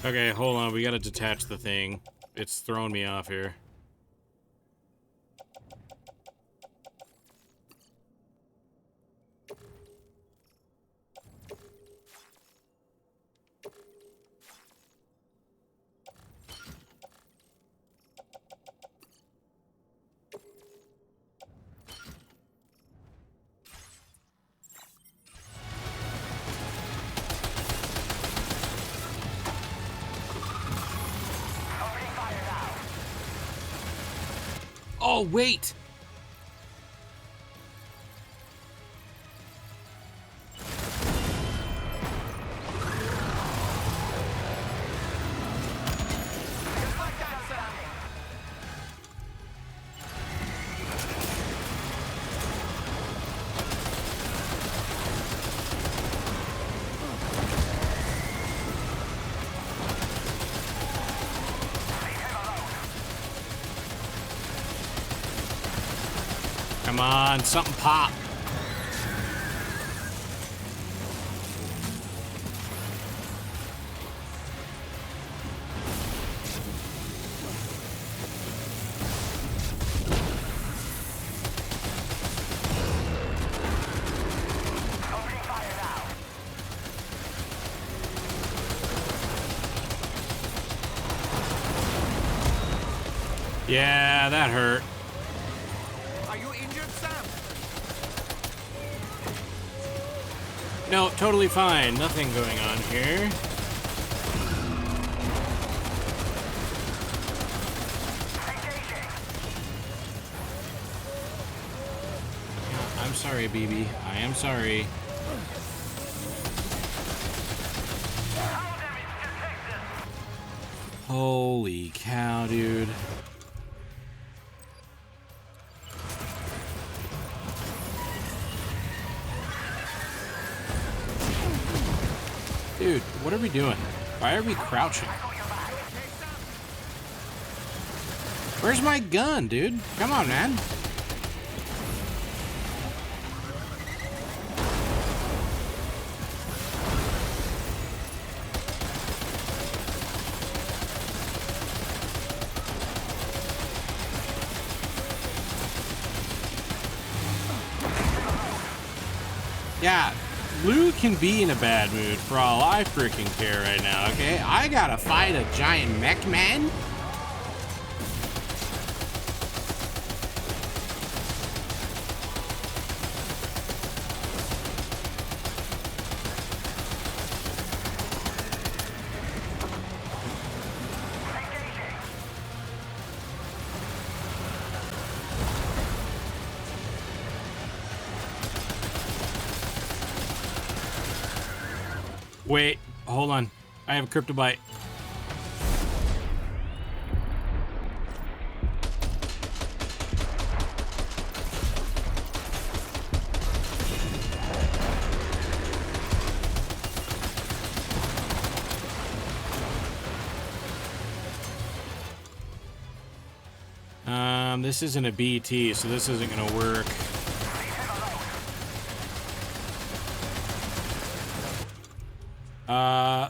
Okay, hold on. We gotta detach the thing. It's throwing me off here. Oh, wait! Come on, something pop. Yeah, that hurt. Are you injured, Sam? No, totally fine. Nothing going on here. I'm sorry, BB. I am sorry. Holy cow, dude. Dude, what are we doing? Why are we crouching? Where's my gun, dude? Come on, man. Yeah, Lou can be in a bad mood for all I freaking care right now, okay? I gotta fight a giant mech man? Wait, hold on. I have a cryptobite. This isn't a BT, so this isn't gonna work.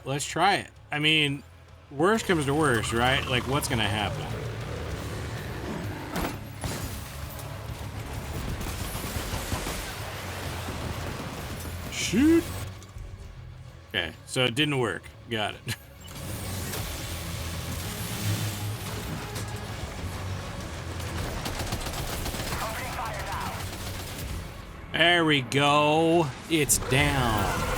Let's try it. I mean, worst comes to worst, right? Like, what's gonna happen? Shoot! Okay, so it didn't work. Got it. There we go. It's down.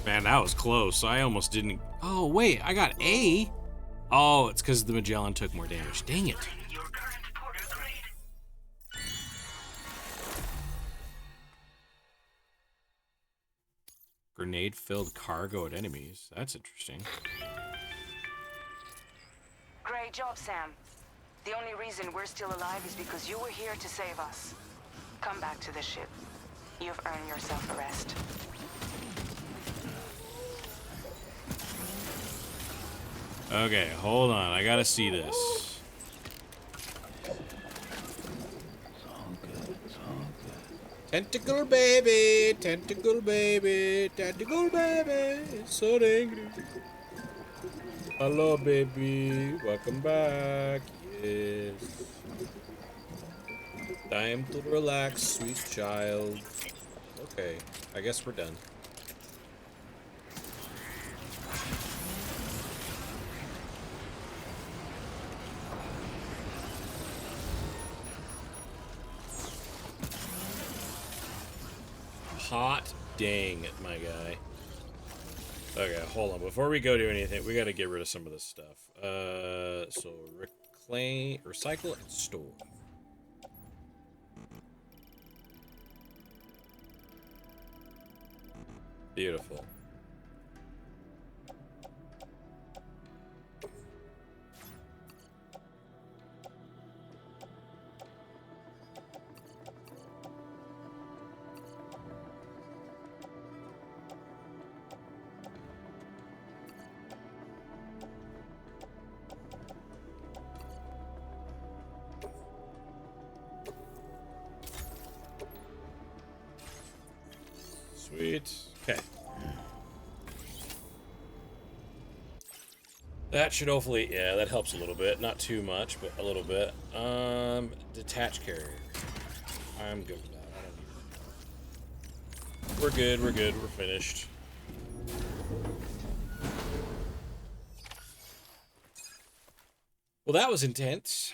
Man, that was close. I almost didn't. Oh, wait, I got A. Oh, it's because the Magellan took more damage. Dang it. Grenade-filled cargo at enemies. That's interesting. Great job, Sam. The only reason we're still alive is because you were here to save us. Come back to the ship. You've earned yourself a rest. Okay, hold on. I gotta see this. Tentacle baby, tentacle baby, tentacle baby, it's so angry. Hello, baby, welcome back. Yes. Time to relax, sweet child. Okay, I guess we're done. Hot dang it, my guy. Okay, hold on. Before we go do anything, we gotta get rid of some of this stuff. So reclaim, recycle, and store. Beautiful. Sweet. Okay. That should hopefully, yeah, that helps a little bit. Not too much, but a little bit. Detach carrier. I'm good with that. I don't need it. We're good, we're good, we're finished. Well, that was intense.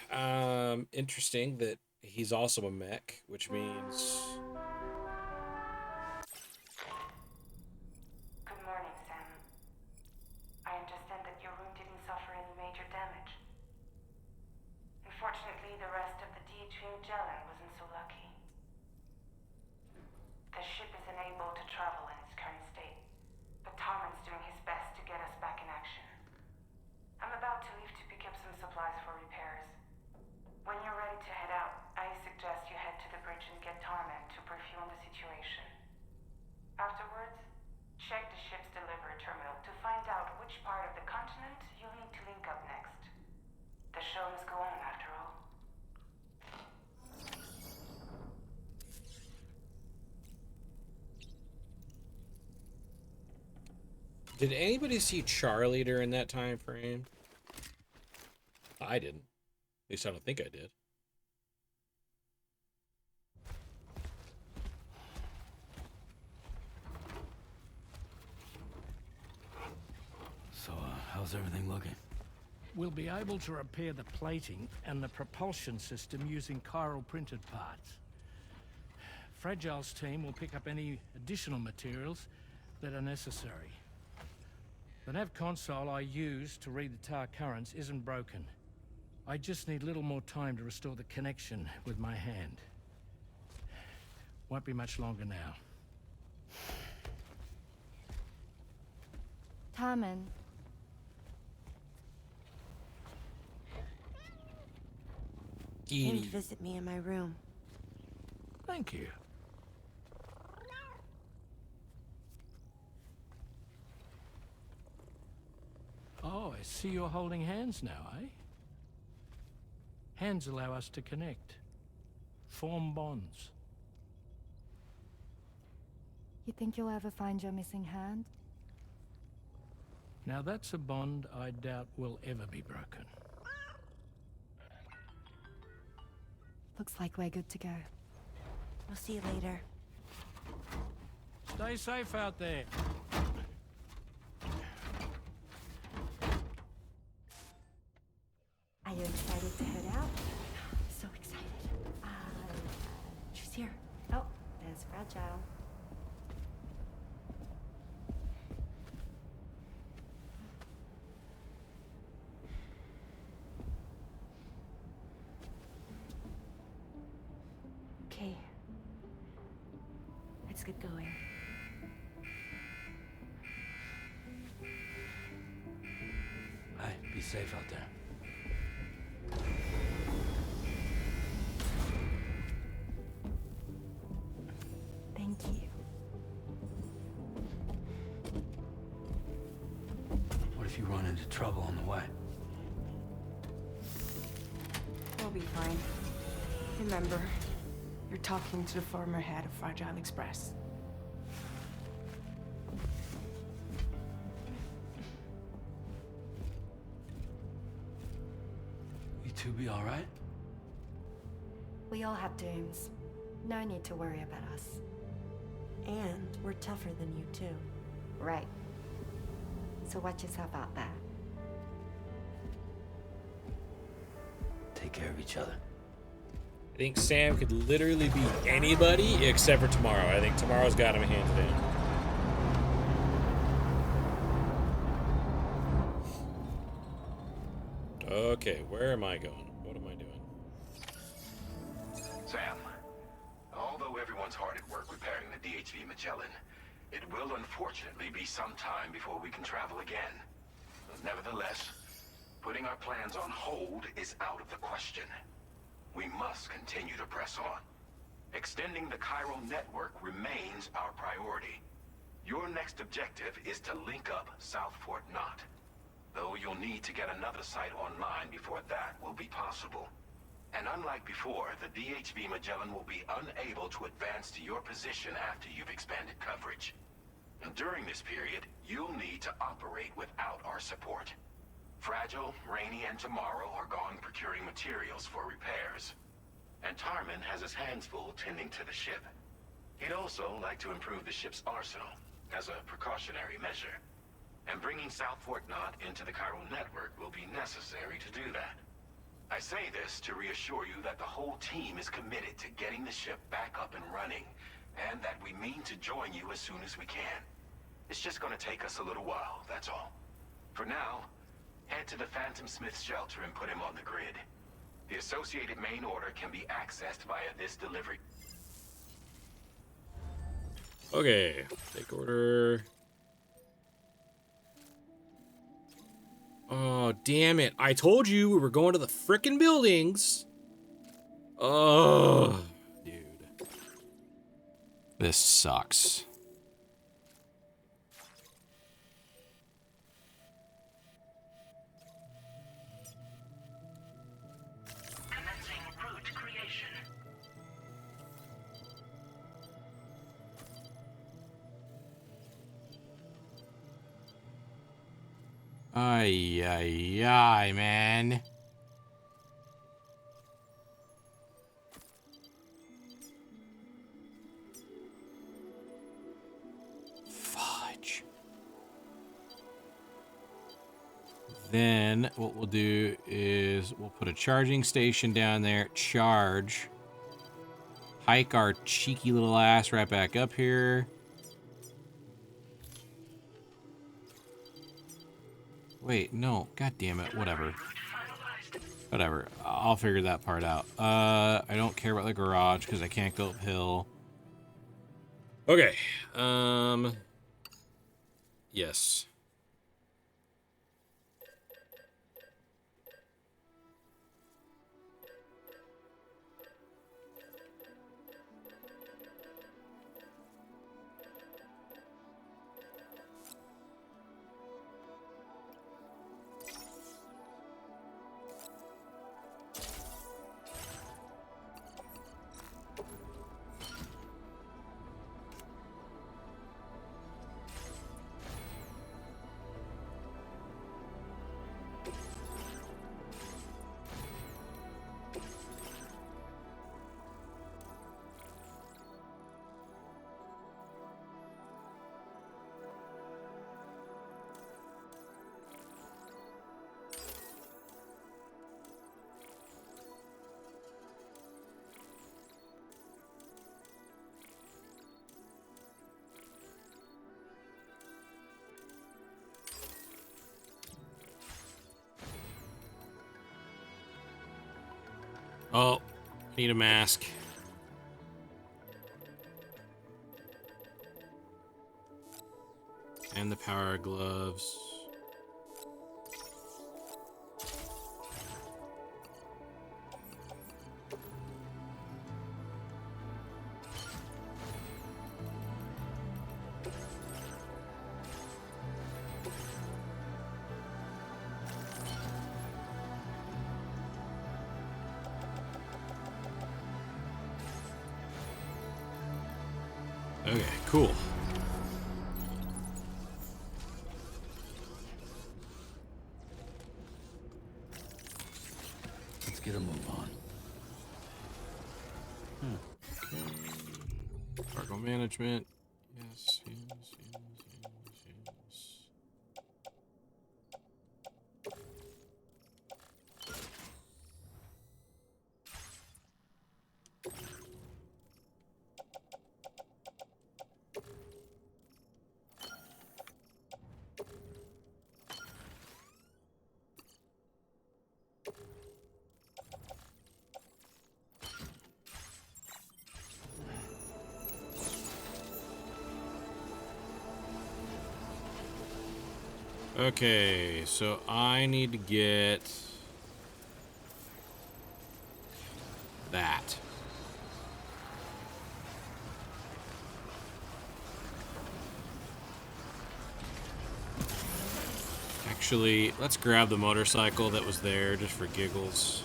Interesting that he's also a mech, which means... Good morning, Sam. I understand that your room didn't suffer any major damage. Unfortunately, the rest of the D2 Magellan wasn't so lucky. The ship is unable to travel in its current state, but Tommen's doing his best to get us back in action. I'm about to leave to pick up some supplies for repair. Did anybody see Charlie during that time frame? I didn't. At least I don't think I did. So, how's everything looking? We'll be able to repair the plating and the propulsion system using chiral printed parts. Fragile's team will pick up any additional materials that are necessary. The nav console I use to read the tar currents isn't broken. I just need a little more time to restore the connection with my hand. Won't be much longer now. Tarman, came to visit me in my room. Thank you. Oh, I see you're holding hands now, eh? Hands allow us to connect, form bonds. You think you'll ever find your missing hand? Now that's a bond I doubt will ever be broken. Looks like we're good to go. We'll see you later. Stay safe out there. Are you excited to head out? So excited. She's here. Oh, there's Fragile. Okay. Let's get going. Hey, be safe out there. Thank you. What if you run into trouble on the way? We'll be fine. Remember, you're talking to the former head of Fragile Express. You two be all right? We all have dooms. No need to worry about us. And we're tougher than you, too. Right. So watch yourself out there. Take care of each other. I think Sam could literally be anybody except for tomorrow. I think tomorrow's got him hands down. Okay, where am I going? What am I doing? Sam, although everyone's hard at work repairing the DHV Magellan, it will unfortunately be some time before we can travel again. Nevertheless, putting our plans on hold is out of the question. We must continue to press on. Extending the chiral network remains our priority. Your next objective is to link up South Fort Knot, though you'll need to get another site online before that will be possible. And unlike before, the DHV Magellan will be unable to advance to your position after you've expanded coverage. And during this period, you'll need to operate without our support. Fragile, Rainey, and Tomorrow are gone procuring materials for repairs. And Tarman has his hands full tending to the ship. He'd also like to improve the ship's arsenal, as a precautionary measure. And bringing South Fort Knot into the chiral network will be necessary to do that. I say this to reassure you that the whole team is committed to getting the ship back up and running, and that we mean to join you as soon as we can. It's just gonna take us a little while, that's all. For now, head to the Phantom Smith shelter and put him on the grid. The associated main order can be accessed via this delivery. Okay, take order. Oh, damn it. I told you we were going to the frickin' buildings. Oh, dude. This sucks. Commencing route creation. Ay, ay, ay, man. Fudge. Then what we'll do is we'll put a charging station down there, charge, hike our cheeky little ass right back up here. Wait, no, god damn it, whatever. Whatever, I'll figure that part out. I don't care about the garage because I can't go uphill. Okay, yes. Oh, need a mask. And the power gloves. Okay, cool. Let's get a move on. Okay. Cargo management. Yes, yes, yes, yes, yes. Okay, so I need to get that. Actually, let's grab the motorcycle that was there just for giggles.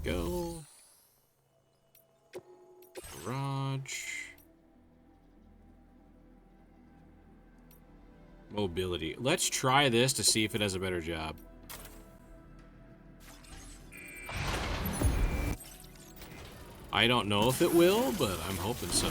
There we go. Garage. Mobility. Let's try this to see if it has a better job. I don't know if it will, but I'm hoping so.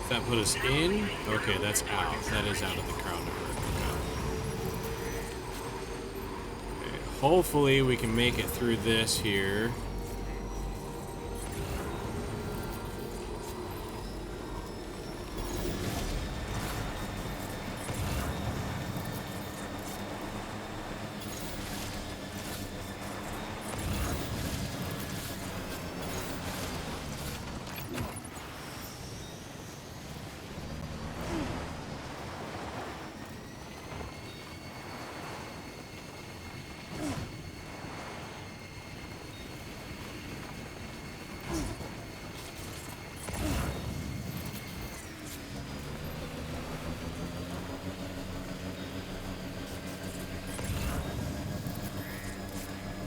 That put us in? Okay, that's out. That is out of the crown network. Okay, Hopefully we can make it through this here.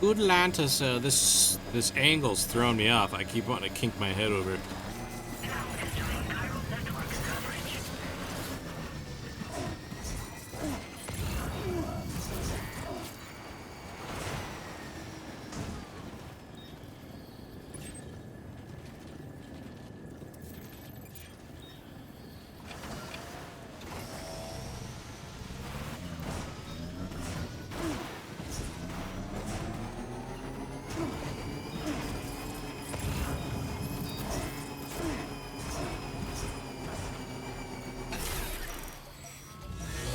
Good Lantis, this angle's throwing me off. I keep wanting to kink my head over.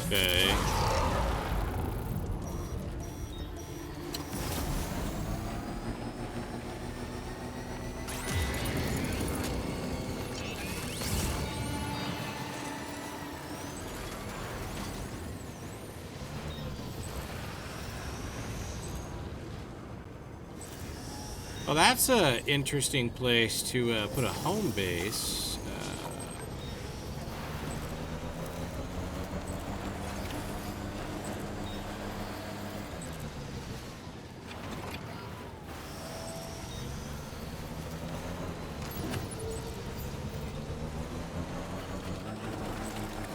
Okay. Well, that's a interesting place to put a home base.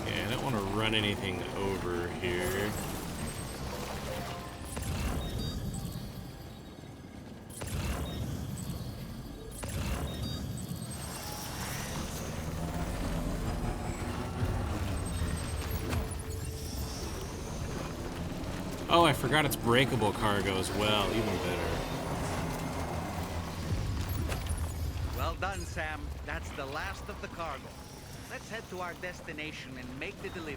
Yeah, I don't want to run anything over here. Oh, I forgot it's breakable cargo as well. Even better. Well done, Sam. That's the last of the cargo. Let's head to our destination and make the delivery.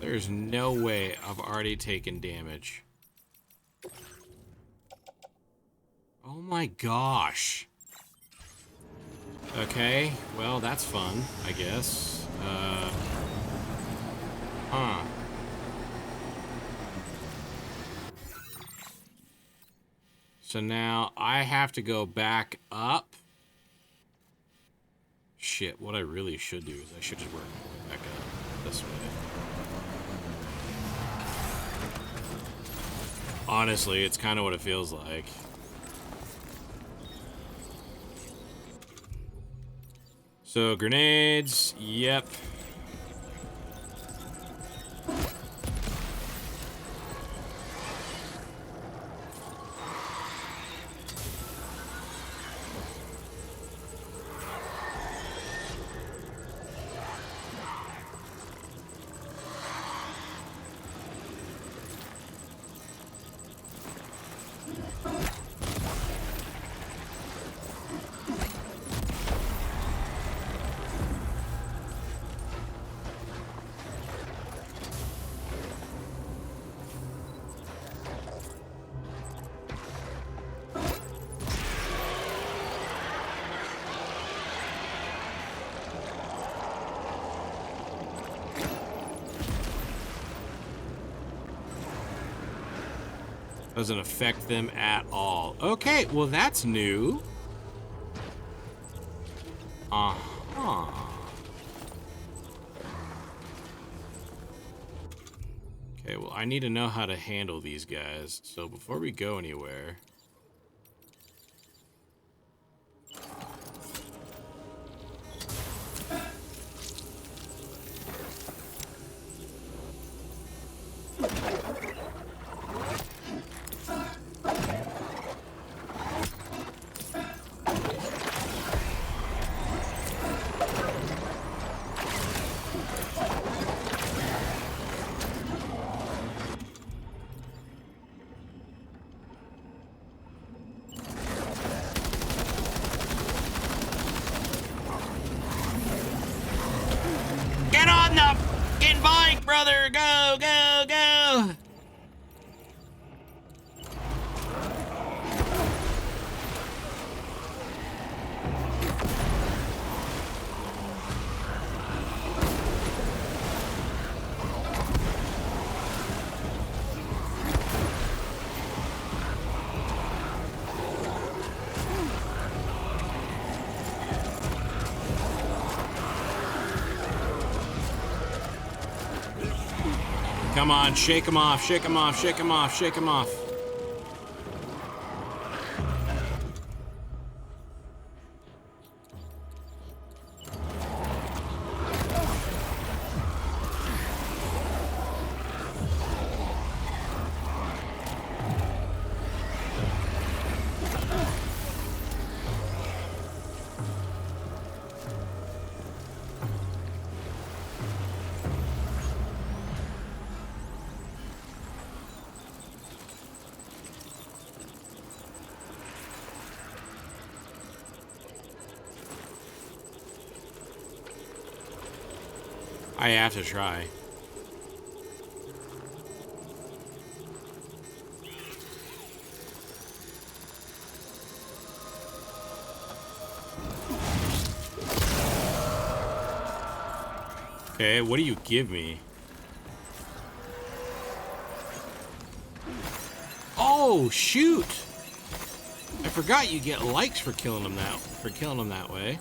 There's no way I've already taken damage. Oh my gosh. Okay, well, that's fun, I guess. Huh. So now I have to go back up. Shit, what I really should do is I should just work back up this way. Honestly, it's kind of what it feels like. So, grenades, yep. Doesn't affect them at all. Okay, well that's new. Uh-huh. Okay, well I need to know how to handle these guys. So before we go anywhere... brother! Go, go, go! Come on, shake him off, shake him off, shake him off, shake him off. I have to try. Okay, what do you give me? Oh, shoot! I forgot you get likes for killing them that way.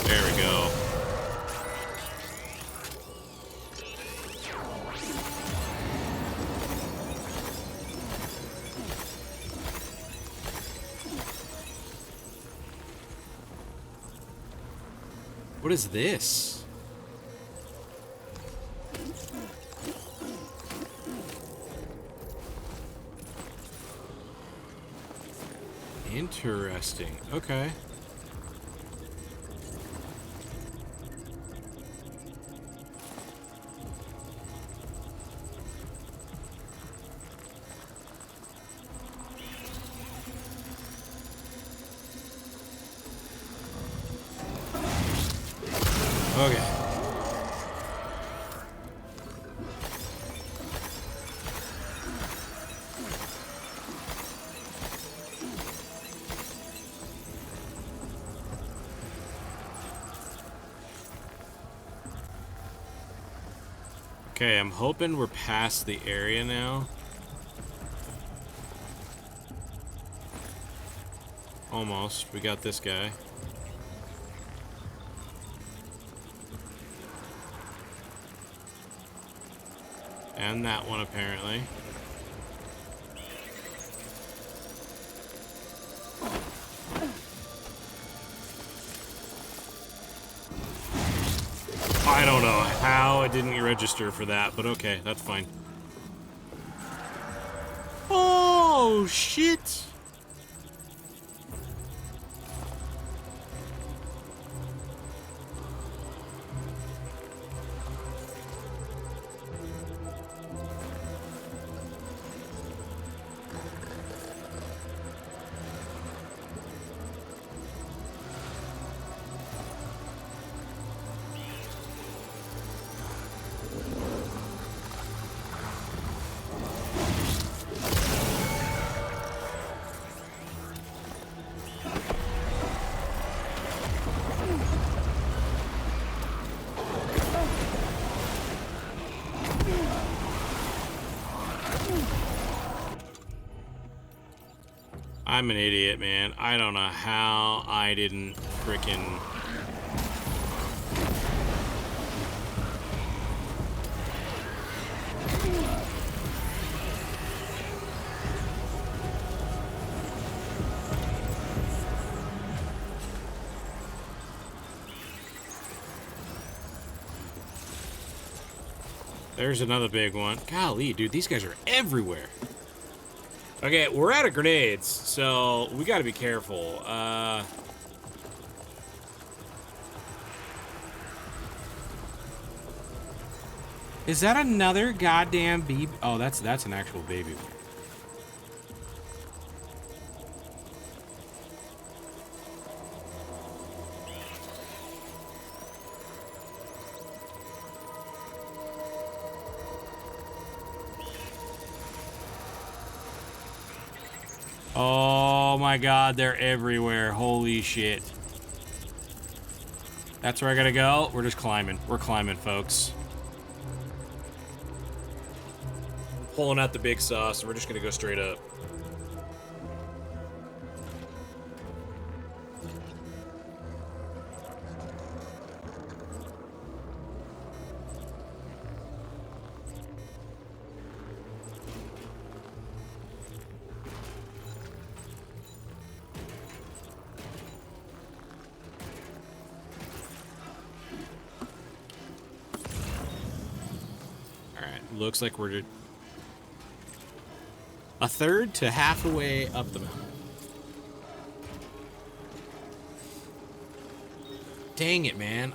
There we go. What is this? Interesting. Okay. Okay. Okay, I'm hoping we're past the area now. Almost. We got this guy. And that one, apparently. I don't know how it didn't register for that, but okay, that's fine. Oh, shit! I'm an idiot, man. I don't know how I didn't frickin'... There's another big one. Golly, dude, these guys are everywhere. Okay, we're out of grenades, so we gotta be careful. Is that another goddamn baby? Oh, that's an actual baby. Oh my god, they're everywhere. Holy shit. That's where I gotta go? We're just climbing. We're climbing, folks. Pulling out the big sauce, and we're just gonna go straight up. Looks like we're a third to half a way up the mountain. Dang it, man.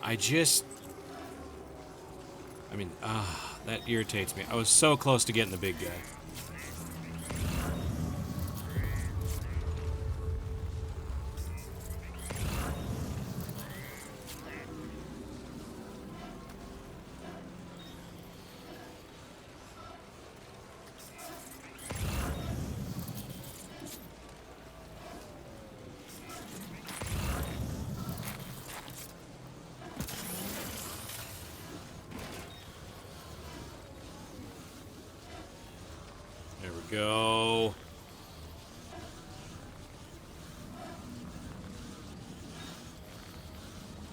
That irritates me. I was so close to getting the big guy. There we go.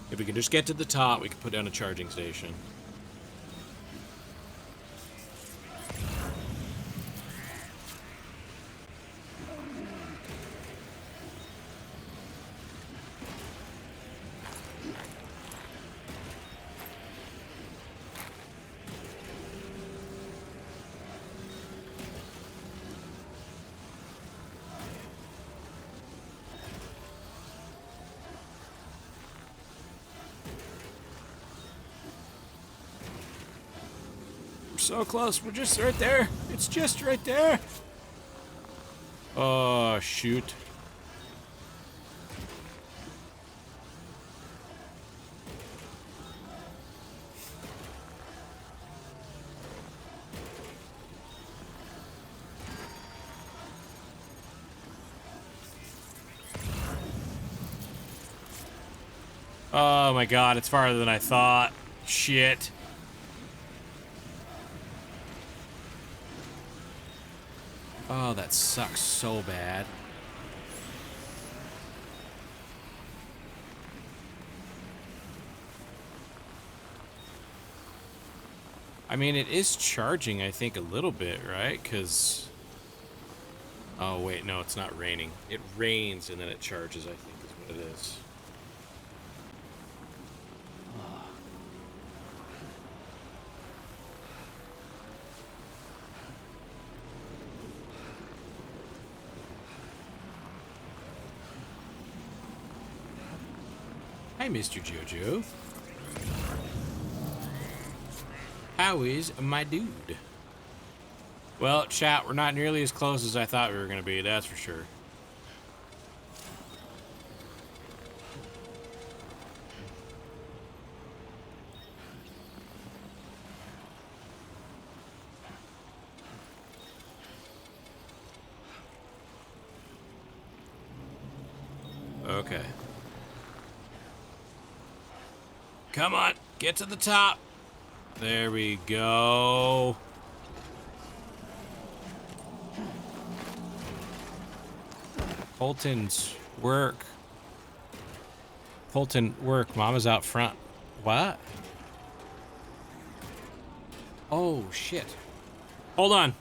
If we can just get to the top, we can put down a charging station. So close. We're just right there. It's just right there. Oh, shoot. Oh my god, it's farther than I thought. Shit. Oh, that sucks so bad. I mean, it is charging, I think, a little bit, right? Because... Oh, wait, no, it's not raining. It rains and then it charges, I think, is what it is. Hi, Mr. Jojo. How is my dude? Well, chat, we're not nearly as close as I thought we were going to be, that's for sure. Okay. Come on, get to the top. There we go. Fulton's work. Fulton, work. Mama's out front. What? Oh, shit. Hold on.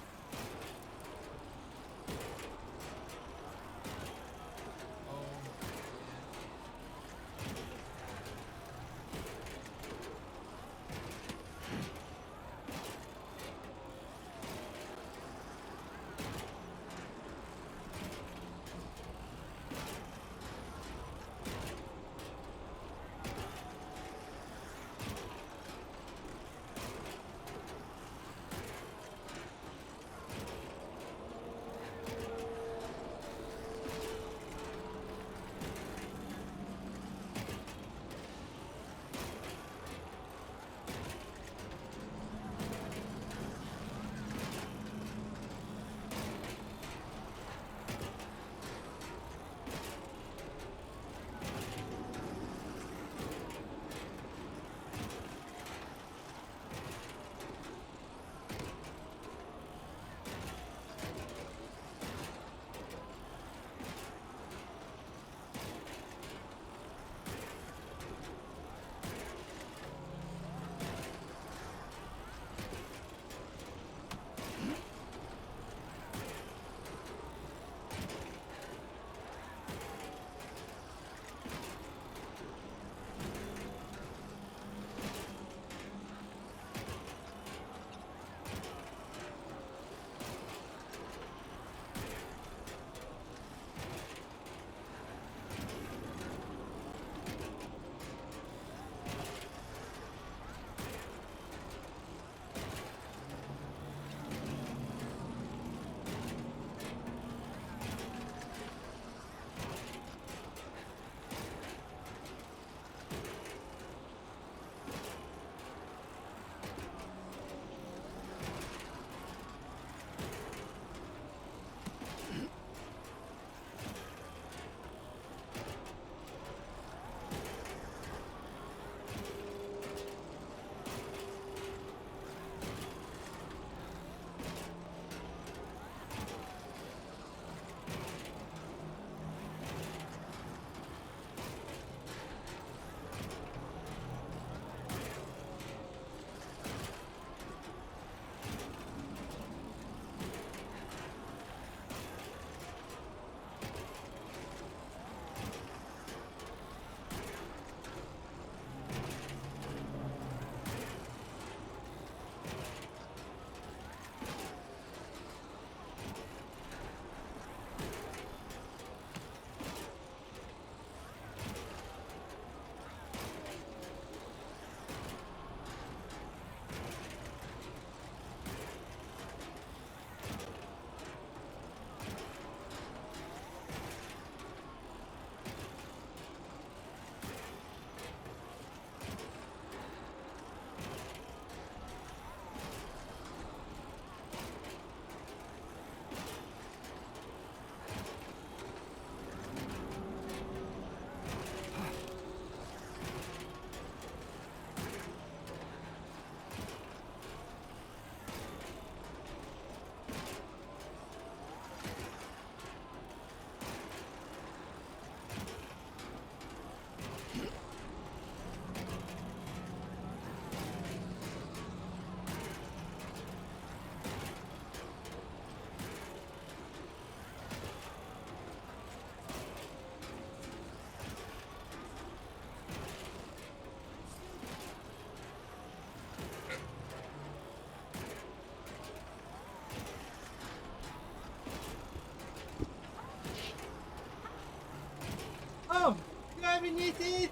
Mom, you have anything?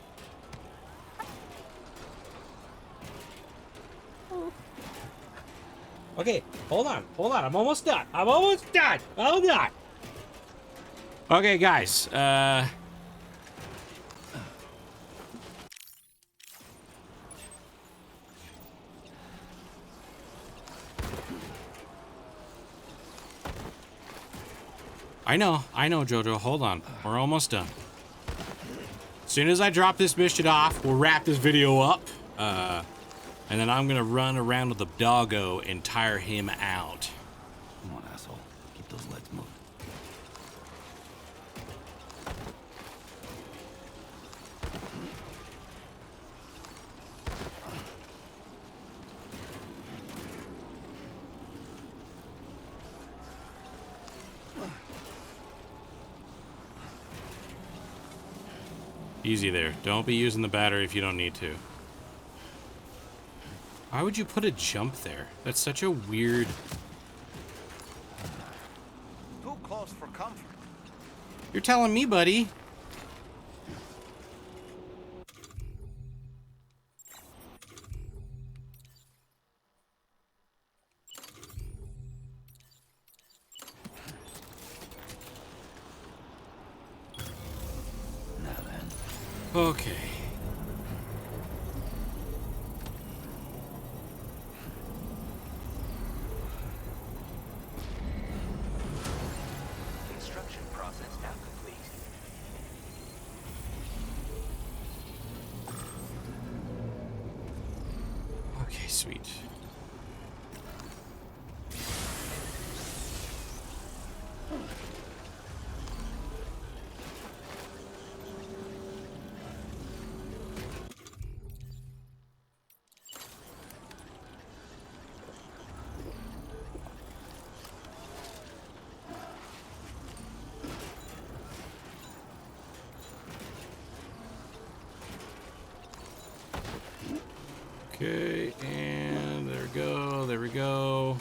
Okay, hold on. I'm almost done. Hold on. Okay, guys. I know, Jojo. Hold on. We're almost done. As soon as I drop this mission off, we'll wrap this video up. And then I'm gonna run around with the doggo and tire him out. Come on, asshole. Keep those legs moving. Easy there. Don't be using the battery if you don't need to. Why would you put a jump there? That's such a weird... Too close for comfort. You're telling me, buddy. Now then. Okay. Construction process now complete. Okay, sweet. Okay, and there we go, there we go.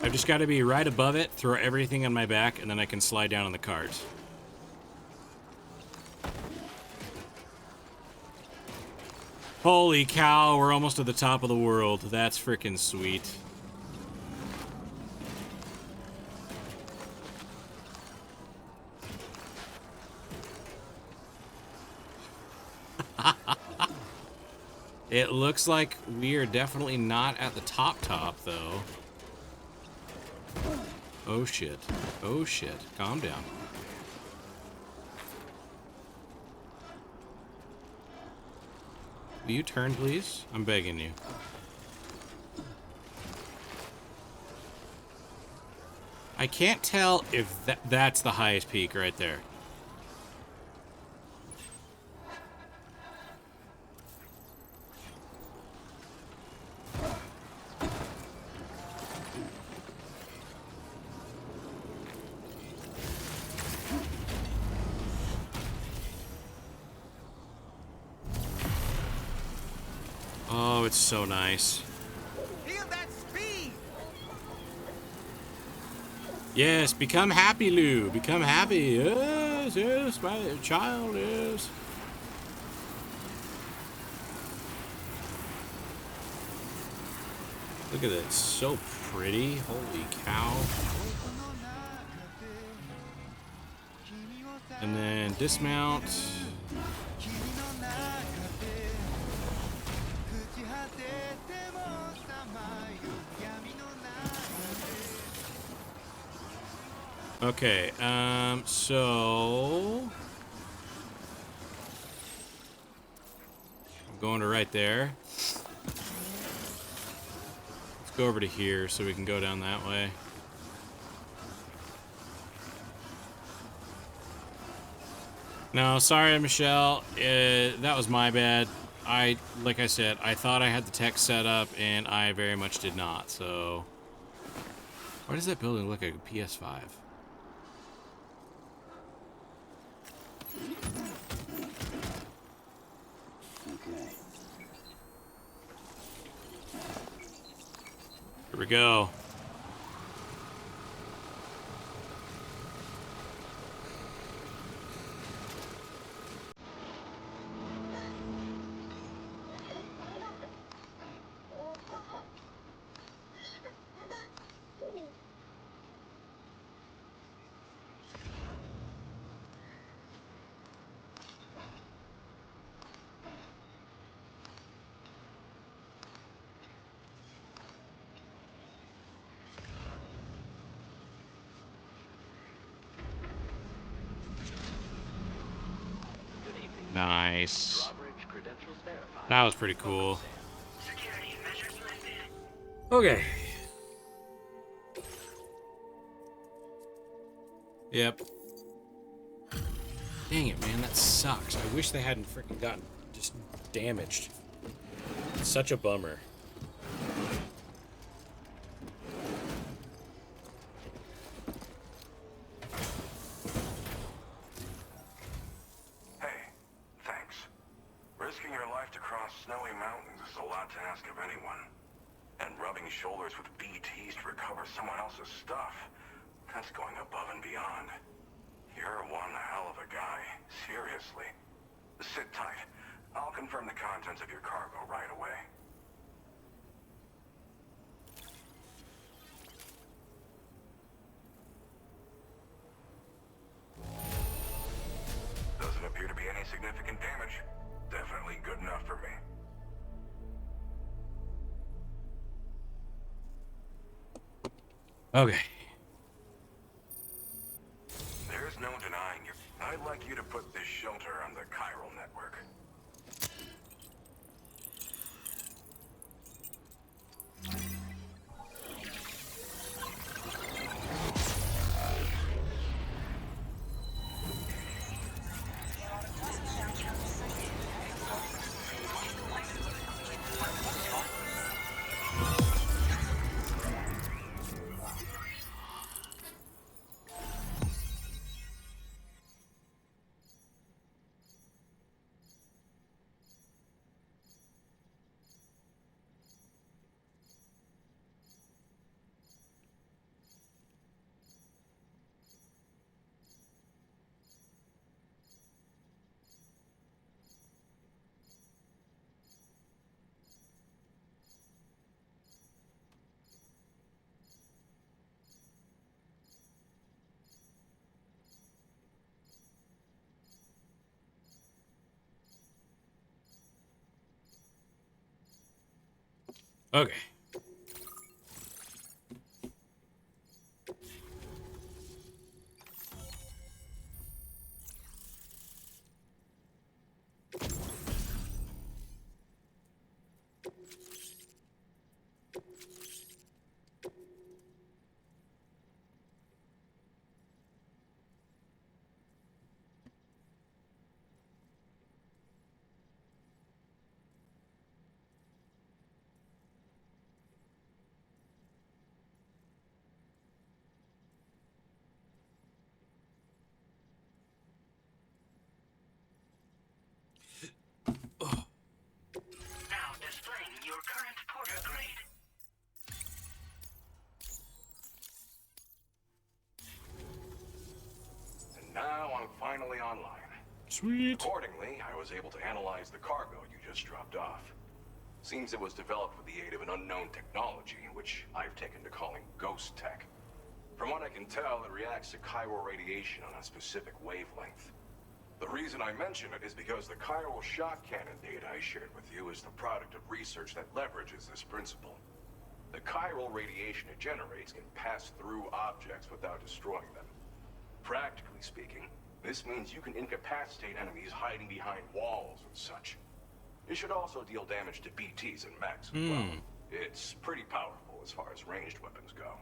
I've just got to be right above it, throw everything on my back, and then I can slide down on the cart. Holy cow, we're almost at the top of the world. That's freaking sweet. It looks like we are definitely not at the top, though. Oh, shit. Oh, shit. Calm down. Will you turn, please? I'm begging you. I can't tell if that's the highest peak right there. Oh, it's so nice. Feel that speed. Yes, become happy, Lou. Become happy. Yes, yes, my child is. Look at that. It's so pretty. Holy cow. And then dismount. Okay, so I'm going to right there. Let's go over to here so we can go down that way. No, sorry, Michelle. That was my bad. Like I said, I thought I had the tech set up, and I very much did not. So, why does that building look like a PS5? we go. Nice. That was pretty cool. Okay. Yep. Dang it, man. That sucks. I wish they hadn't freaking gotten just damaged. It's such a bummer. Hey, thanks. Risking your life to cross snowy mountains is a lot to ask of anyone. And rubbing shoulders with BTs to recover someone else's stuff, that's going above and beyond. You're one hell of a guy, seriously. Sit tight. I'll confirm the contents of your cargo right away. Doesn't appear to be any significant damage. Definitely good enough for me. Okay. There's no denying you. I'd like you to put this shelter on the chiral network. Okay. Now displaying your current porter grade. And now I'm finally online. Sweet. Accordingly, I was able to analyze the cargo you just dropped off. Seems it was developed with the aid of an unknown technology, which I've taken to calling ghost tech. From what I can tell, it reacts to chiral radiation on a specific wavelength. The reason I mention it is because the chiral shock cannon data I shared with you is the product of research that leverages this principle. The chiral radiation it generates can pass through objects without destroying them. Practically speaking, this means you can incapacitate enemies hiding behind walls and such. It should also deal damage to BTs and mechs as well. It's pretty powerful as far as ranged weapons go.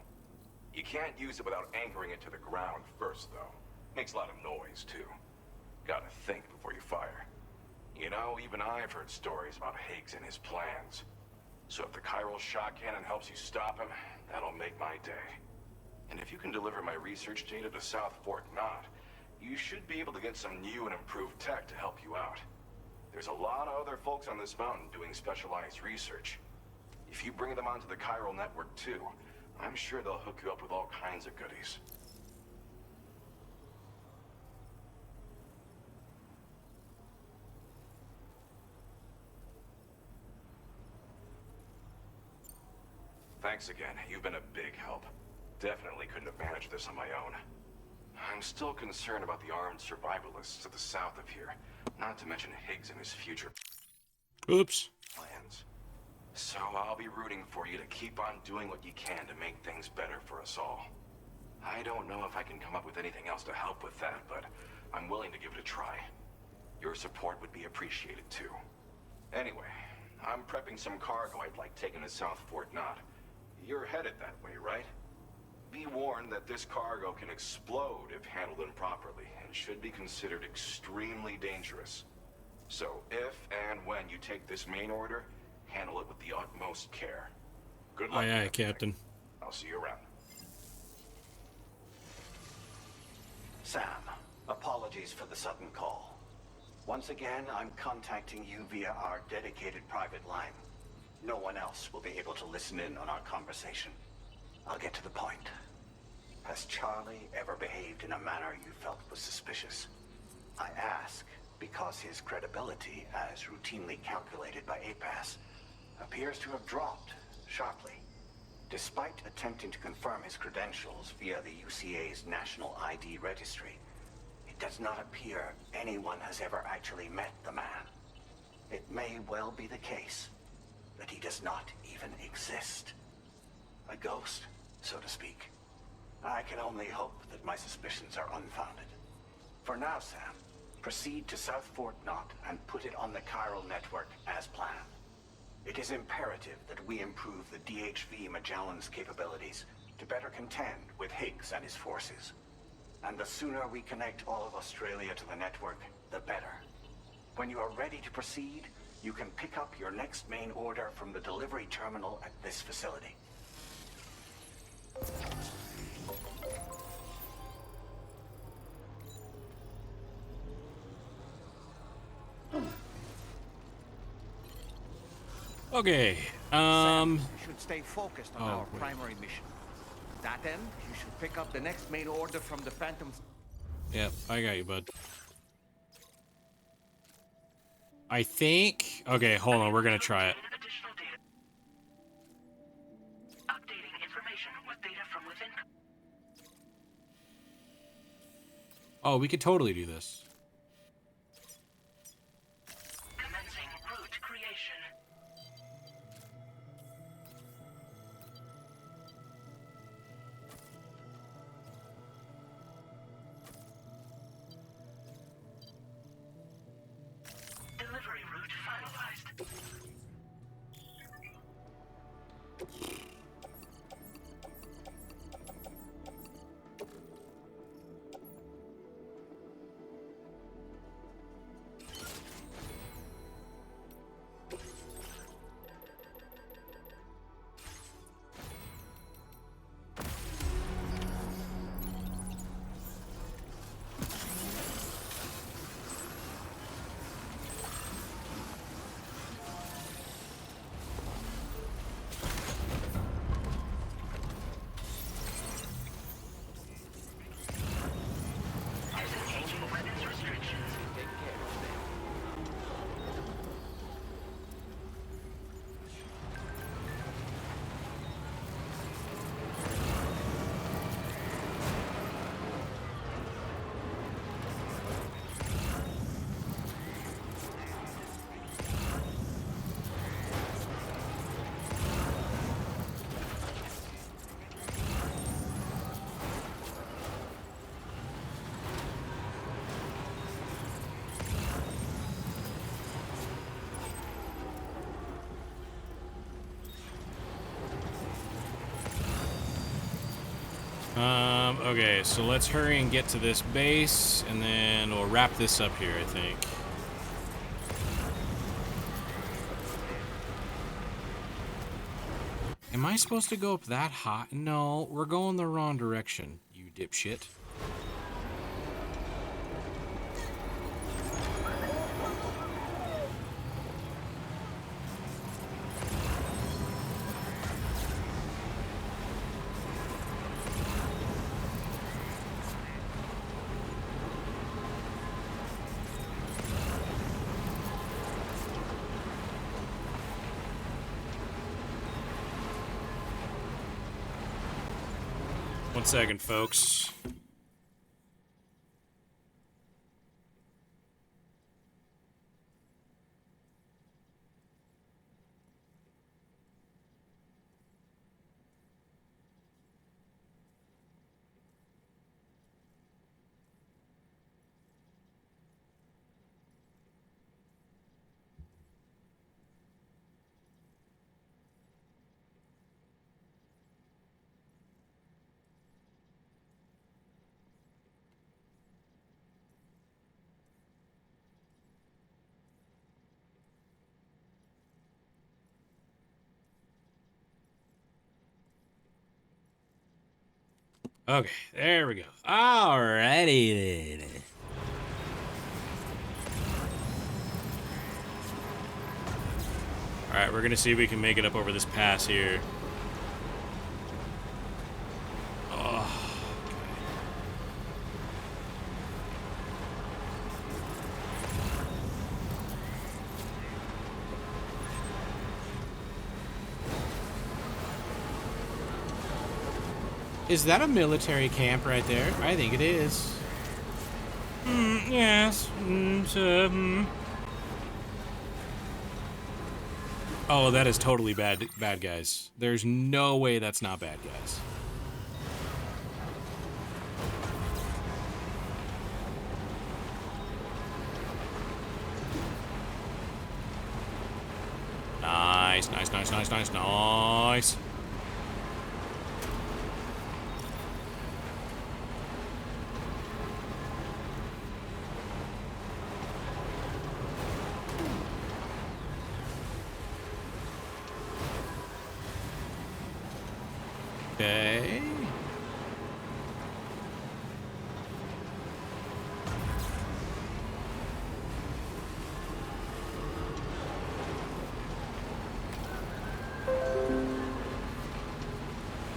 You can't use it without anchoring it to the ground first, though. Makes a lot of noise, too. Gotta think before you fire. You know, even I've heard stories about Higgs and his plans. So if the chiral shock cannon helps you stop him, that'll make my day. And if you can deliver my research data to South Fort Knott, you should be able to get some new and improved tech to help you out. There's a lot of other folks on this mountain doing specialized research. If you bring them onto the chiral network too, I'm sure they'll hook you up with all kinds of goodies. Thanks again. You've been a big help. Definitely couldn't have managed this on my own. I'm still concerned about the armed survivalists to the south of here, not to mention Higgs and his future Oops. plans. So I'll be rooting for you to keep on doing what you can to make things better for us all. I don't know if I can come up with anything else to help with that, but I'm willing to give it a try. Your support would be appreciated too. Anyway, I'm prepping some cargo I'd like taken to South Fort Knott. You're headed that way, right? Be warned that this cargo can explode if handled improperly, and should be considered extremely dangerous. So if and when you take this main order, handle it with the utmost care. Good luck. Aye, aye, Captain. I'll see you around. Sam, apologies for the sudden call. Once again, I'm contacting you via our dedicated private line. No one else will be able to listen in on our conversation. I'll get to the point. Has Charlie ever behaved in a manner you felt was suspicious? I ask because his credibility, as routinely calculated by APAS, appears to have dropped sharply. Despite attempting to confirm his credentials via the UCA's National ID Registry, it does not appear anyone has ever actually met the man. It may well be the case that he does not even exist. A ghost, so to speak. I can only hope that my suspicions are unfounded. For now, Sam, proceed to South Fort Knott and put it on the chiral network as planned. It is imperative that we improve the DHV Magellan's capabilities to better contend with Higgs and his forces. And the sooner we connect all of Australia to the network, the better. When you are ready to proceed, you can pick up your next main order from the delivery terminal at this facility. Okay. Sam, you should stay focused on Oh, our wait. primary mission. That end, you should pick up the next main order from the Phantom. Yep, I got you, bud. I think... Okay, hold on. We're going to try it. Oh, we could totally do this. Delivery route finalized. Okay, so let's hurry and get to this base, and then we'll wrap this up here, I think. Am I supposed to go up that high? No, we're going the wrong direction, you dipshit. 1 second, folks. Okay, there we go. Alrighty then. Alright, we're gonna see if we can make it up over this pass here. Oh. Is that a military camp right there? I think it is. Yes. Oh, that is totally bad guys. There's no way that's not bad guys. Nice, nice, nice, nice, nice, nice. Okay.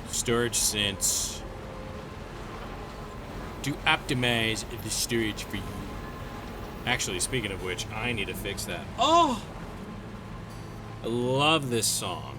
Storage sense to optimize the storage for you. Actually, speaking of which, I need to fix that. Oh! I love this song.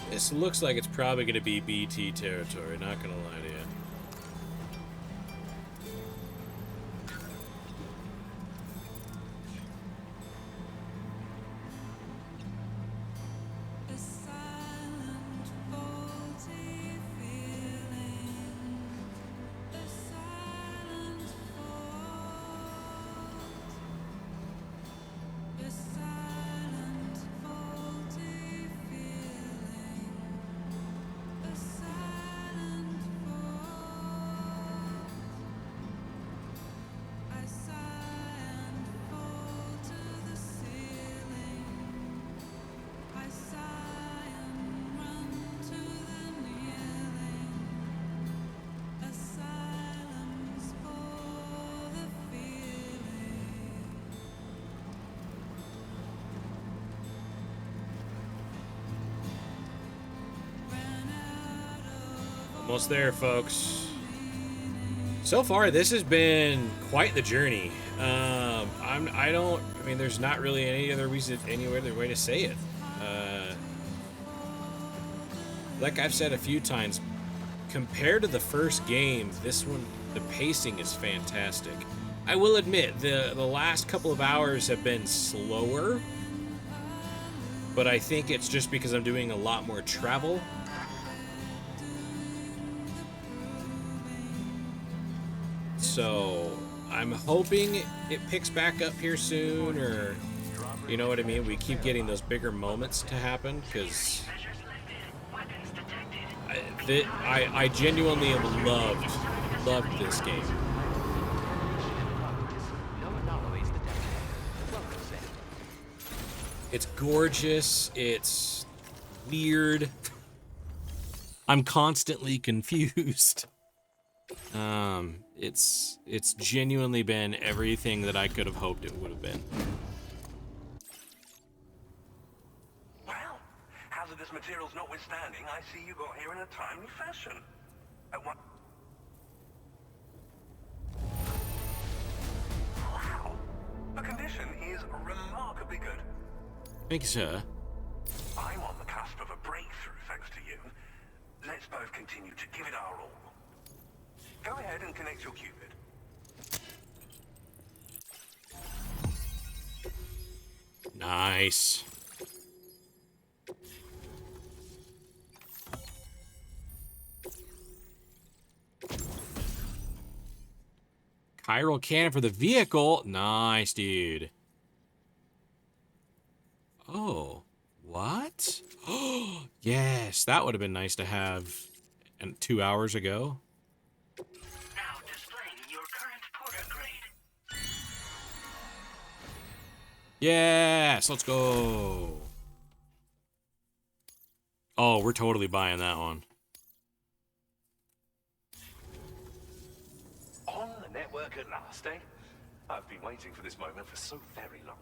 This looks like it's probably going to be BT territory, not going to lie to you. Almost there, folks. So far, this has been quite the journey. I mean, there's not really any other way to say it. Like I've said a few times, compared to the first game, this one, the pacing is fantastic. I will admit, the last couple of hours have been slower, but I think it's just because I'm doing a lot more travel. So I'm hoping it picks back up here soon, or you know what I mean, we keep getting those bigger moments to happen, because I genuinely have loved this game. It's gorgeous, it's weird. I'm constantly confused. It's genuinely been everything that I could have hoped it would have been. Well, hazardous materials notwithstanding, I see you got here in a timely fashion. What? Wow, the condition is remarkably good. Thank you, sir. I'm on the cusp of a breakthrough, thanks to you. Let's both continue to give it our all. Go ahead and connect your Cupid. Nice. Chiral cannon for the vehicle. Nice, dude. Oh, what? Oh, yes, that would have been nice to have 2 hours ago. Now displaying your current porter grade. Yes, let's go. Oh, we're totally buying that one. On the network at last, eh? I've been waiting for this moment for so very long.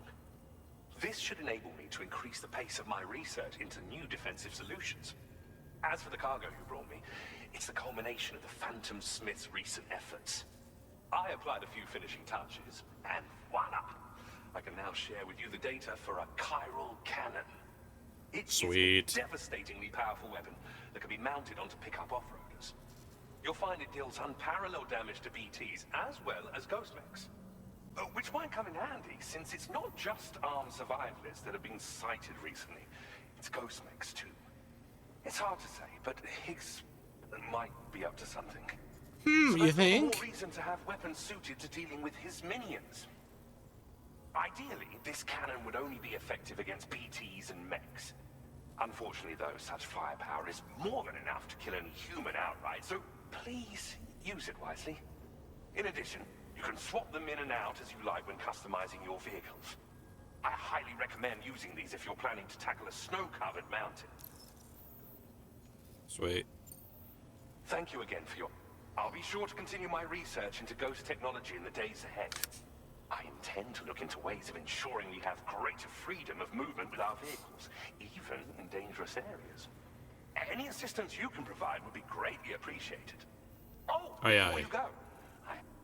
This should enable me to increase the pace of my research into new defensive solutions. As for the cargo you brought me, it's the culmination of the Phantom Smith's recent efforts. I applied a few finishing touches, and voila! I can now share with you the data for a chiral cannon. It Sweet. is a devastatingly powerful weapon that can be mounted onto pickup off-roaders. You'll find it deals unparalleled damage to BTs as well as ghost mechs. Which might come in handy, since it's not just armed survivalists that have been sighted recently. It's ghost mechs too. It's hard to say, but Higgs might be up to something. So You think? more reason to have weapons suited to dealing with his minions. Ideally, this cannon would only be effective against BTs and mechs. Unfortunately, though, such firepower is more than enough to kill any human outright, so please use it wisely. In addition, you can swap them in and out as you like when customizing your vehicles. I highly recommend using these if you're planning to tackle a snow-covered mountain. Sweet. Thank you again for your... I'll be sure to continue my research into ghost technology in the days ahead. I intend to look into ways of ensuring we have greater freedom of movement with our vehicles, even in dangerous areas. Any assistance you can provide would be greatly appreciated. Oh, yeah. before you go,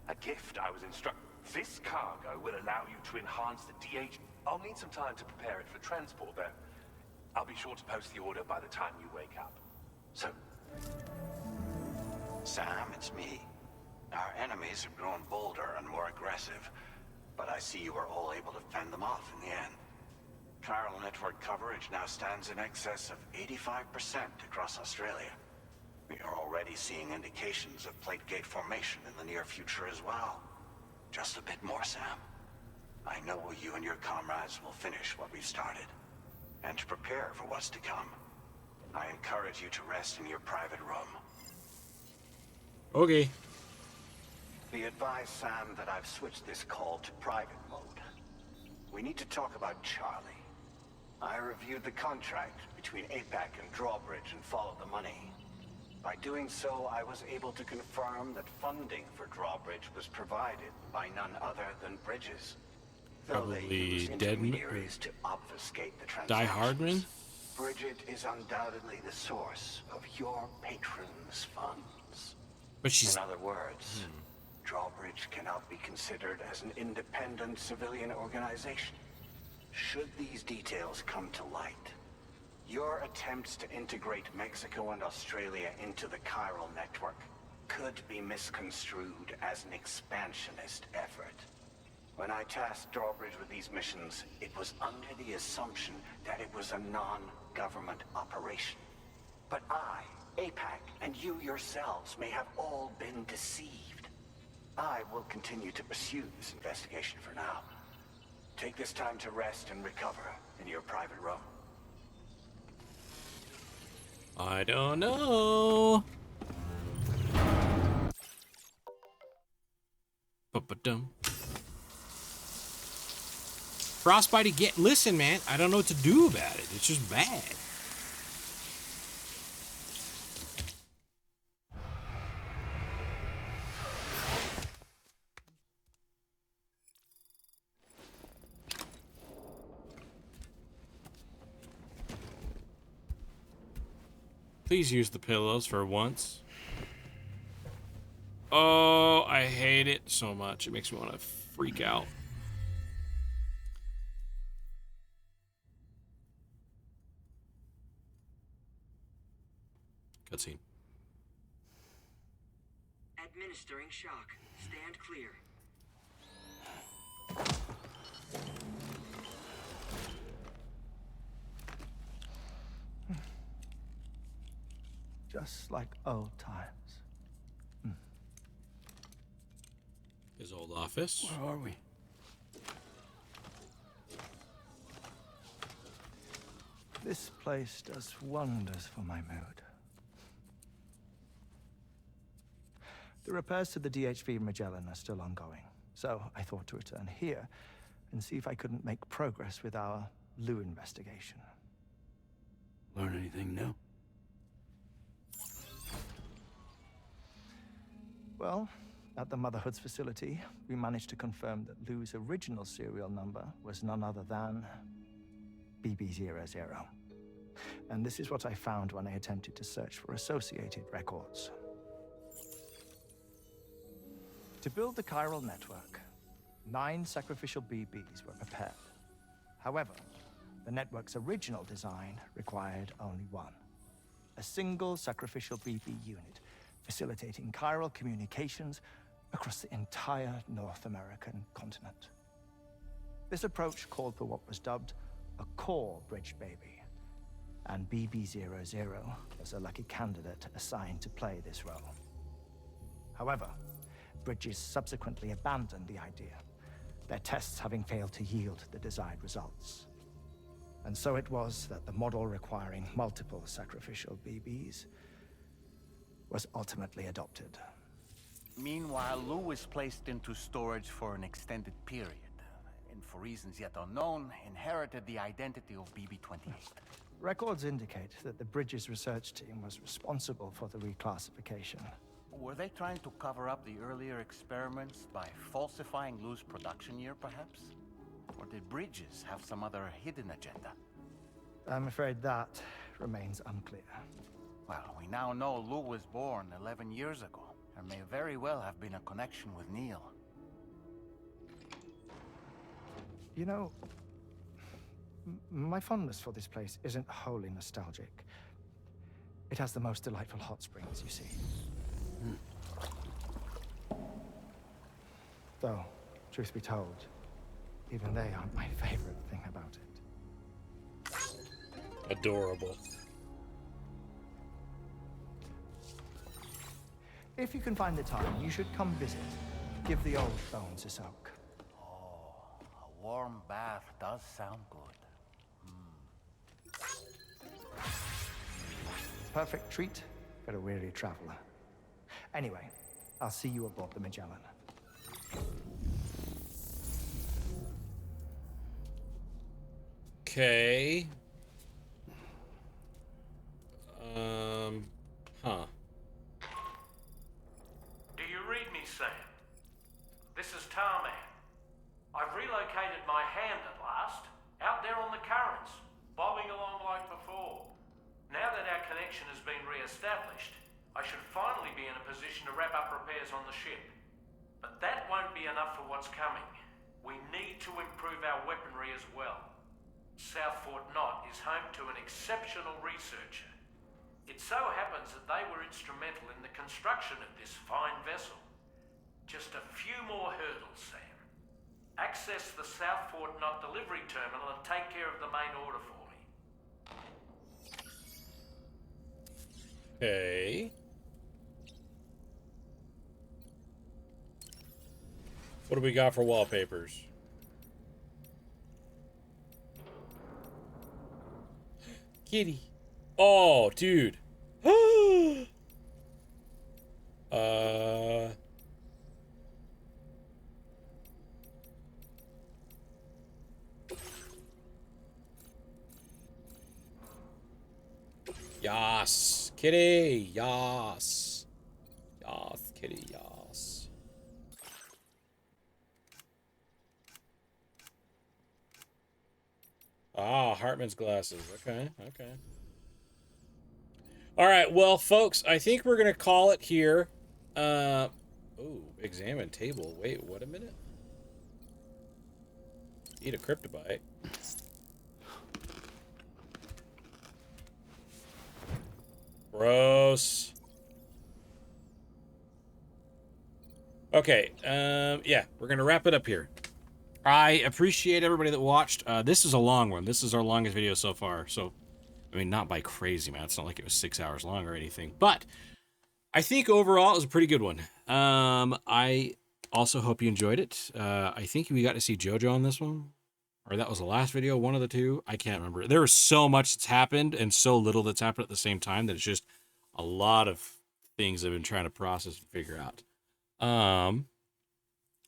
a gift I was instructed. This cargo will allow you to enhance the DH. I'll need some time to prepare it for transport, though. I'll be sure to post the order by the time you wake up. So... Sam, it's me. Our enemies have grown bolder and more aggressive, but I see you were all able to fend them off in the end. Chiral network coverage now stands in excess of 85% across Australia. We are already seeing indications of plate gate formation in the near future as well. Just a bit more, Sam. I know you and your comrades will finish what we've started, and to prepare for what's to come. I encourage you to rest in your private room. Okay. Be advised, Sam, that I've switched this call to private mode. We need to talk about Charlie. I reviewed the contract between APAC and Drawbridge and followed the money. By doing so, I was able to confirm that funding for Drawbridge was provided by none other than Bridges. Though they used intermediaries to obfuscate the Die transaction. Hardman? Bridget is undoubtedly the source of your patron's funds. But she's... In other words, Drawbridge cannot be considered as an independent civilian organization. Should these details come to light, your attempts to integrate Mexico and Australia into the chiral network could be misconstrued as an expansionist effort. When I tasked Drawbridge with these missions, it was under the assumption that it was a non-government operation. But I, APAC, and you yourselves may have all been deceived. I will continue to pursue this investigation for now. Take this time to rest and recover in your private room. I don't know. Ba-ba-dum. Frostbite again. Listen, man, I don't know what to do about it. It's just bad. Please use the pillows for once. Oh, I hate it so much. It makes me want to freak out. Cutscene. Administering shock. Stand clear. Just like old times. His old office. Where are we? This place does wonders for my mood. The repairs to the DHV Magellan are still ongoing, so I thought to return here and see if I couldn't make progress with our Lou investigation. Learn anything new? Well, at the Motherhood's facility, we managed to confirm that Lou's original serial number was none other than BB00. And this is what I found when I attempted to search for associated records. To build the chiral network, 9 sacrificial BBs were prepared. However, the network's original design required only 1. A single sacrificial BB unit, facilitating chiral communications across the entire North American continent. This approach called for what was dubbed a core bridge baby, and BB00 was a lucky candidate assigned to play this role. However, Bridges subsequently abandoned the idea, their tests having failed to yield the desired results. And so it was that the model requiring multiple sacrificial BBs was ultimately adopted. Meanwhile, Lou was placed into storage for an extended period, and for reasons yet unknown, inherited the identity of BB-28. Records indicate that the Bridges research team was responsible for the reclassification. Were they trying to cover up the earlier experiments by falsifying Lou's production year, perhaps? Or did Bridges have some other hidden agenda? I'm afraid that remains unclear. Well, we now know Lou was born 11 years ago. There may very well have been a connection with Neil. You know, my fondness for this place isn't wholly nostalgic. It has the most delightful hot springs, you see. Though, truth be told, even they aren't my favorite thing about it. Adorable. If you can find the time, you should come visit. Give the old bones a soak. Oh, a warm bath does sound good. Perfect treat for a weary traveler. Anyway, I'll see you aboard the Magellan. Okay. Huh. Do you read me, Sam? This is Tarman. I've relocated my hand at last, out there on the currents, bobbing along like before. Now that our connection has been re-established, I should finally be in a position to wrap up repairs on the ship. But that won't be enough for what's coming. We need to improve our weaponry as well. South Fort Knott is home to an exceptional researcher. It so happens that they were instrumental in the construction of this fine vessel. Just a few more hurdles, Sam. Access the South Fort Knott delivery terminal and take care of the main order for me. Okay. What do we got for wallpapers? Kitty. Oh, dude. Yas. Kitty. Yas. Yas, kitty, yas. Ah, Hartman's glasses. Okay, okay. All right, well, folks, I think we're gonna call it here. Oh, examine table. Wait, what a minute. Eat a cryptobite. Gross. Okay, yeah, we're gonna wrap it up here. I appreciate everybody that watched. This is a long one. This is our longest video so far. So, I mean, not by crazy, man. It's not like it was 6 hours long or anything. But I think overall it was a pretty good one. I also hope you enjoyed it. I think we got to see JoJo on this one. Or that was the last video, one of the two. I can't remember. There was so much that's happened and so little that's happened at the same time that it's just a lot of things I've been trying to process and figure out.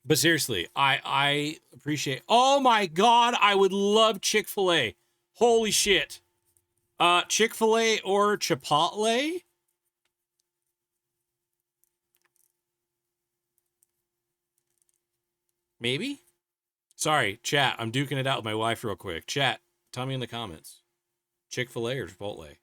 But seriously, I appreciate. Oh my god, I would love Chick-fil-A. Holy shit. Chick-fil-A or Chipotle? Maybe? Sorry, chat. I'm duking it out with my wife real quick. Chat, tell me in the comments. Chick-fil-A or Chipotle?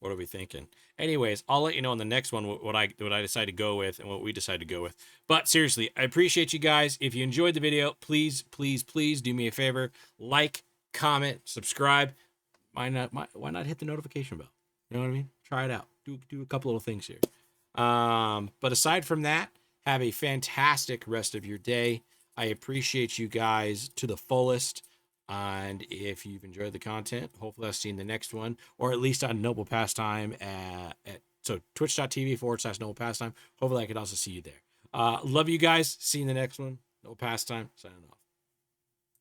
What are we thinking? Anyways, I'll let you know in the next one what I decide to go with and what we decide to go with. But seriously, I appreciate you guys. If you enjoyed the video, please, please, please do me a favor. Like, comment, subscribe. Why not hit the notification bell? You know what I mean? Try it out. Do a couple little things here. But aside from that, have a fantastic rest of your day. I appreciate you guys to the fullest. And if you've enjoyed the content, hopefully I'll see you in the next one, or at least on Noble Pastime so twitch.tv/Noble Pastime. Hopefully I can also see you there. Love you guys. See you in the next one. Noble Pastime. Signing off.